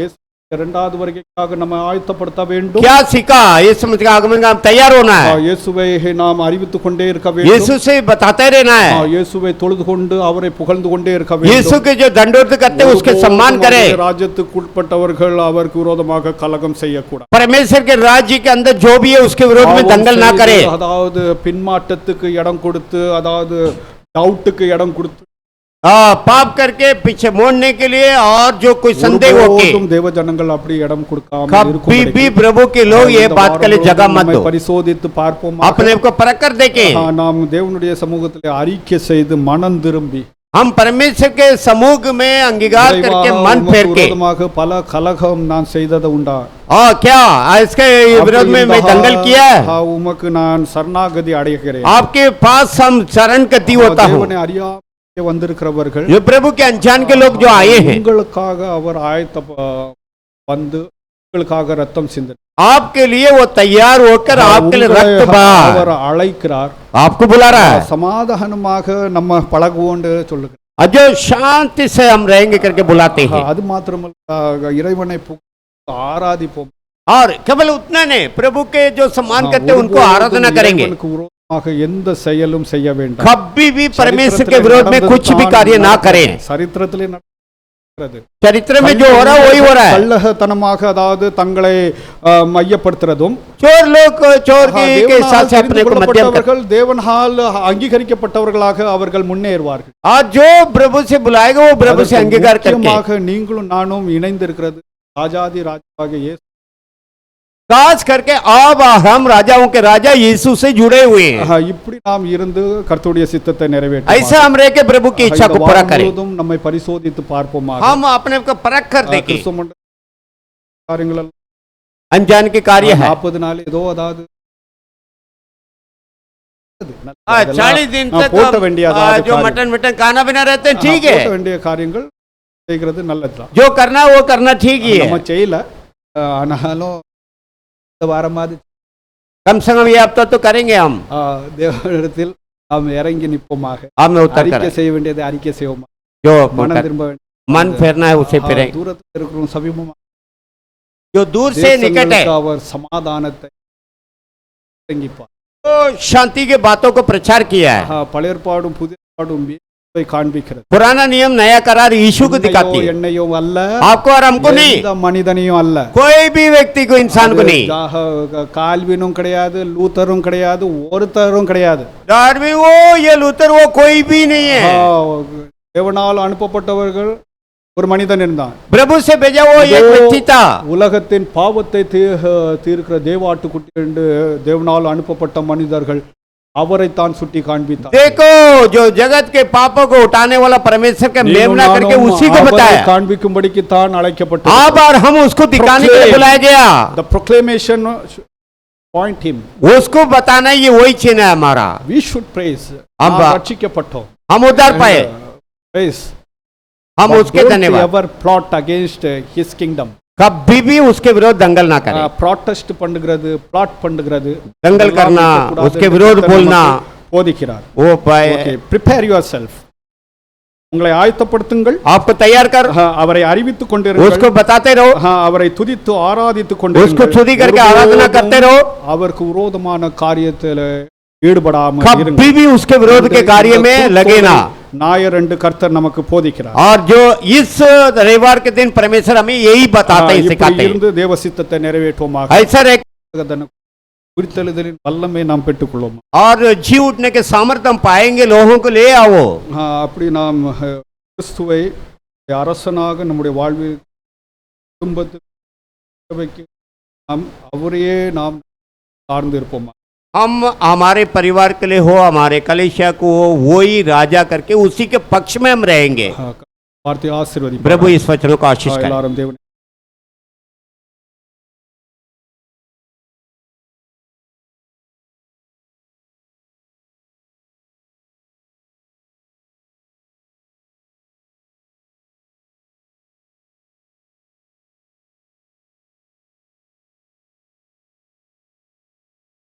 இரண்டாவது வருகைக்காக நம்ம ஆயத்தப்படுத்த வேண்டும். क्या सीखा? यीशु मसीह के आगमन का हम तैयार होना है, இயேசுவை நாம் அறிவித்துக் கொண்டே இருக்க வேண்டும். यीशु से बताते रहना है, இயேசுவை தொழுது கொண்டு அவரை புகழ்ந்து கொண்டே இருக்க வேண்டும். यीशु के जो दंडोत करते हैं उसके सम्मान करें। ராஜ்யத்துக்கு உட்பட்டவர்கள் அவருக்கு விரோதமாக கலகம் செய்யக்கூடாது. परमेश्वर के राज्य के अंदर जो भी है उसके विरोध में दंगल ना करे। அதாவது பின்மாற்றத்துக்கு இடம் கொடுத்து, அதாவது டவுட்டுக்கு இடம் கொடுத்து, पाप करके पीछे मोड़ने के लिए और जो कोई संदेह हो के தேவ ஜனங்கள் அப்படி இடம் கொடுக்காம कभी भी प्रभु के लोग ये बात के लिए जगह मत दो। பரிசோதித்து பார்ப்போம், अपने को परख कर देखें। நாம் தேவனுடைய சமூகத்திலே அறிக்கை செய்து மனம் திரும்பி हम परमेश्वर के समूह में अंगीकार करके मन फेर के பல கலகம் நான் செய்தது உண்டா? क्या इसके विरोध में मैं दंगल किया है? உமக்கு நான் சரணாகதி அடைகிறேன். आपके पास हम शरण गति होता हूँ। தேவனை அறியாம வந்திருக்கிறவர்கள், जो प्रभु के अनजान के लोग जो आए हैं, உங்களுக்காக அவர் ஆயத்த வந்து உங்களுக்காக ரத்தம் சிந்தினார். आपके लिए वो तैयार होकर आपके लिए रक्त बहा, அவர் அழைக்கிறார், आपको बुला रहा है। சமாதானமாக நம்ம பழகுவோன்னு சொல்லுகிறார். जो शांति से हम रहेंगे करके बुलाते हैं। அது மாத்திரமல்ல, இறைவனை ஆராதிப்போம். और केवल उतना नहीं, प्रभु के जो सम्मान करते हैं उनको आराधना करेंगे। எந்த செயலும் செய்ய வேண்டாம். कभी भी परमेश्वर के विरोध में कुछ भी कार्य ना करें। சரித்திரத்திலே நடக்கிறது, चरित्र में जो हो रहा है वही हो रहा है। கள்ளத்தனமாக அதாவது தங்களை மையப்படுத்துறதும், चोर लोग चोर के साथ से अपने को मध्यम कर, தேவனால் அங்கீகரிக்கப்பட்டவர்களாக அவர்கள் முன்னேறுவார்கள். और जो प्रभु से बुलाएगा वो प्रभु से अंगीकार करके, நீங்களும் நானும் இணைந்து இருக்கிறது ராஜாதி ராஜாவாக இயேசு. खास करके अब हम राजाओं के राजा यीशु से जुड़े हुए हैं। இப்படி நாம் இருந்து கர்த்தருடைய சித்தத்தை நிறைவேற்ற ऐसा हम रह के प्रभु की इच्छा को पूरा करें। நம்மை பரிசோதித்து பார்ப்போம். हम अपने को परख कर देखें। காரியங்கள் अनजान के कार्य है 40 நாள் ஏதோ அதாவது 40 दिन तक போட்ட हम, வேண்டிய जो मटन मटन खाना बिना रहते हैं ठीक है, போட்ட வேண்டிய காரியங்கள் செய்கிறது நல்லதுதான். जो करना वो करना ठीक ही நம்ம है. செய்யல, ஆனாலும் இந்த வாரமாவது कम से कम ये हफ्ता तो करेंगे हम. தேவனிடத்தில் நாம் இறங்கி நிற்போமாக. हम में उतर அறிக்கை कर செய்ய வேண்டியதை அறிக்கை செய்வோமா, जो மனம் திரும்ப வேண்டிய मन फेरना है उसे फिरें. தூரத்தில் இருக்கிறோம் சமீபமா जो दूर से निकट है தேசங்களுக்கு அவர் சமாதானத்தை இறங்கிப்பார். तो शांति के बातों को प्रचार किया है. பழைய ஏற்பாடும் புதிய ஏற்பாடும் இயேசுவை காண்பிக்கிறது. पुराना नियम नया करार यीशु को दिखाती है, என்னையும் அல்ல, आपको और हमको नहीं, எந்த மனிதனையும் அல்ல, कोई भी व्यक्ति को, इंसान को नहीं. கால்வினும் கிடையாது, லூத்தரும் கிடையாது, ஒருத்தரும் கிடையாது. डार्विन वो, ये लूथर वो, कोई भी नहीं है. தேவனால் அனுப்பப்பட்டவர்கள் ஒரு மனிதன் இருந்தான். प्रभु से भेजा वो एक व्यक्ति था. உலகத்தின் பாவத்தை தீர்க்கிற தேவாட்டுக்குட்டி என்று தேவனால் அனுப்பப்பட்ட மனிதர்கள் அவரைத்தான் சுட்டி காண்பித்தார். देखो, जो जगत के पापों को उठाने वाला परमेश्वर का मेमना करके उसी को बताया. காண்பிக்கும்படிக்கு தான் அழைக்கப்பட்டோம். आप और हम उसको दिखाने के लिए बुलाया गया. The proclamation point him. उसको बताना ये वही चिन्ह है हमारा. We should praise. हम ரட்சிக்கப்பட்டோம். हम उद्धार पाए, Praise. हम But उसके don't धन्यवाद. ever plot against his kingdom. कभी भी उसके विरोध दंगल ना करें. ப்ராட்டஸ்ட் பண்ணுகிறது, பிளாட் பண்ணுகிறது, दंगल करना, उसके विरोध बोलना, போதிக்கிறார். वो पाए. Okay, prepare yourself. உங்களை ஆயத்தப்படுத்துங்கள். आपको तैयार कर, அவரை அறிவித்துக் கொண்டிருங்கள். उसको बताते रहो, அவரை துதித்து ஆராதித்துக் उसको கொண்டிருங்கள். स्तुति करके आराधना करते रहो. அவருக்கு விரோதமான காரியத்தில் ஈடுபடாமல் இருங்கள். कभी भी उसके विरोध के कार्य में लगे ना. ஞாயிறு என்று கர்த்தர் நமக்கு போதிக்கிறார். और जो इस रविवार के दिन परमेश्वर हमें यही बताते हैं, இப்படி सिखाते हैं. இருந்து தேவ சித்தத்தை நிறைவேற்றுவோமாக. ऐसा रहे குறித்தெழுதலின் வல்லமை நாம் பெற்றுக்கொள்வோம். और जी उठने के सामर्थ्य हम पाएंगे, लोगों को ले आओ. அப்படி நாம் கிறிஸ்துவை அரசனாக நம்முடைய வாழ்வில் குடும்பத்துக்கு நாம் அவரையே நாம் சார்ந்து இருப்போம். हम हमारे परिवार के लिए हो, हमारे कलेशिया को हो, वही राजा करके उसी के पक्ष में हम रहेंगे. வார்த்தை ஆசீர்வதிப்பார். प्रभु इस वचनों को आशीष करें. எல்லாரும் தேவன்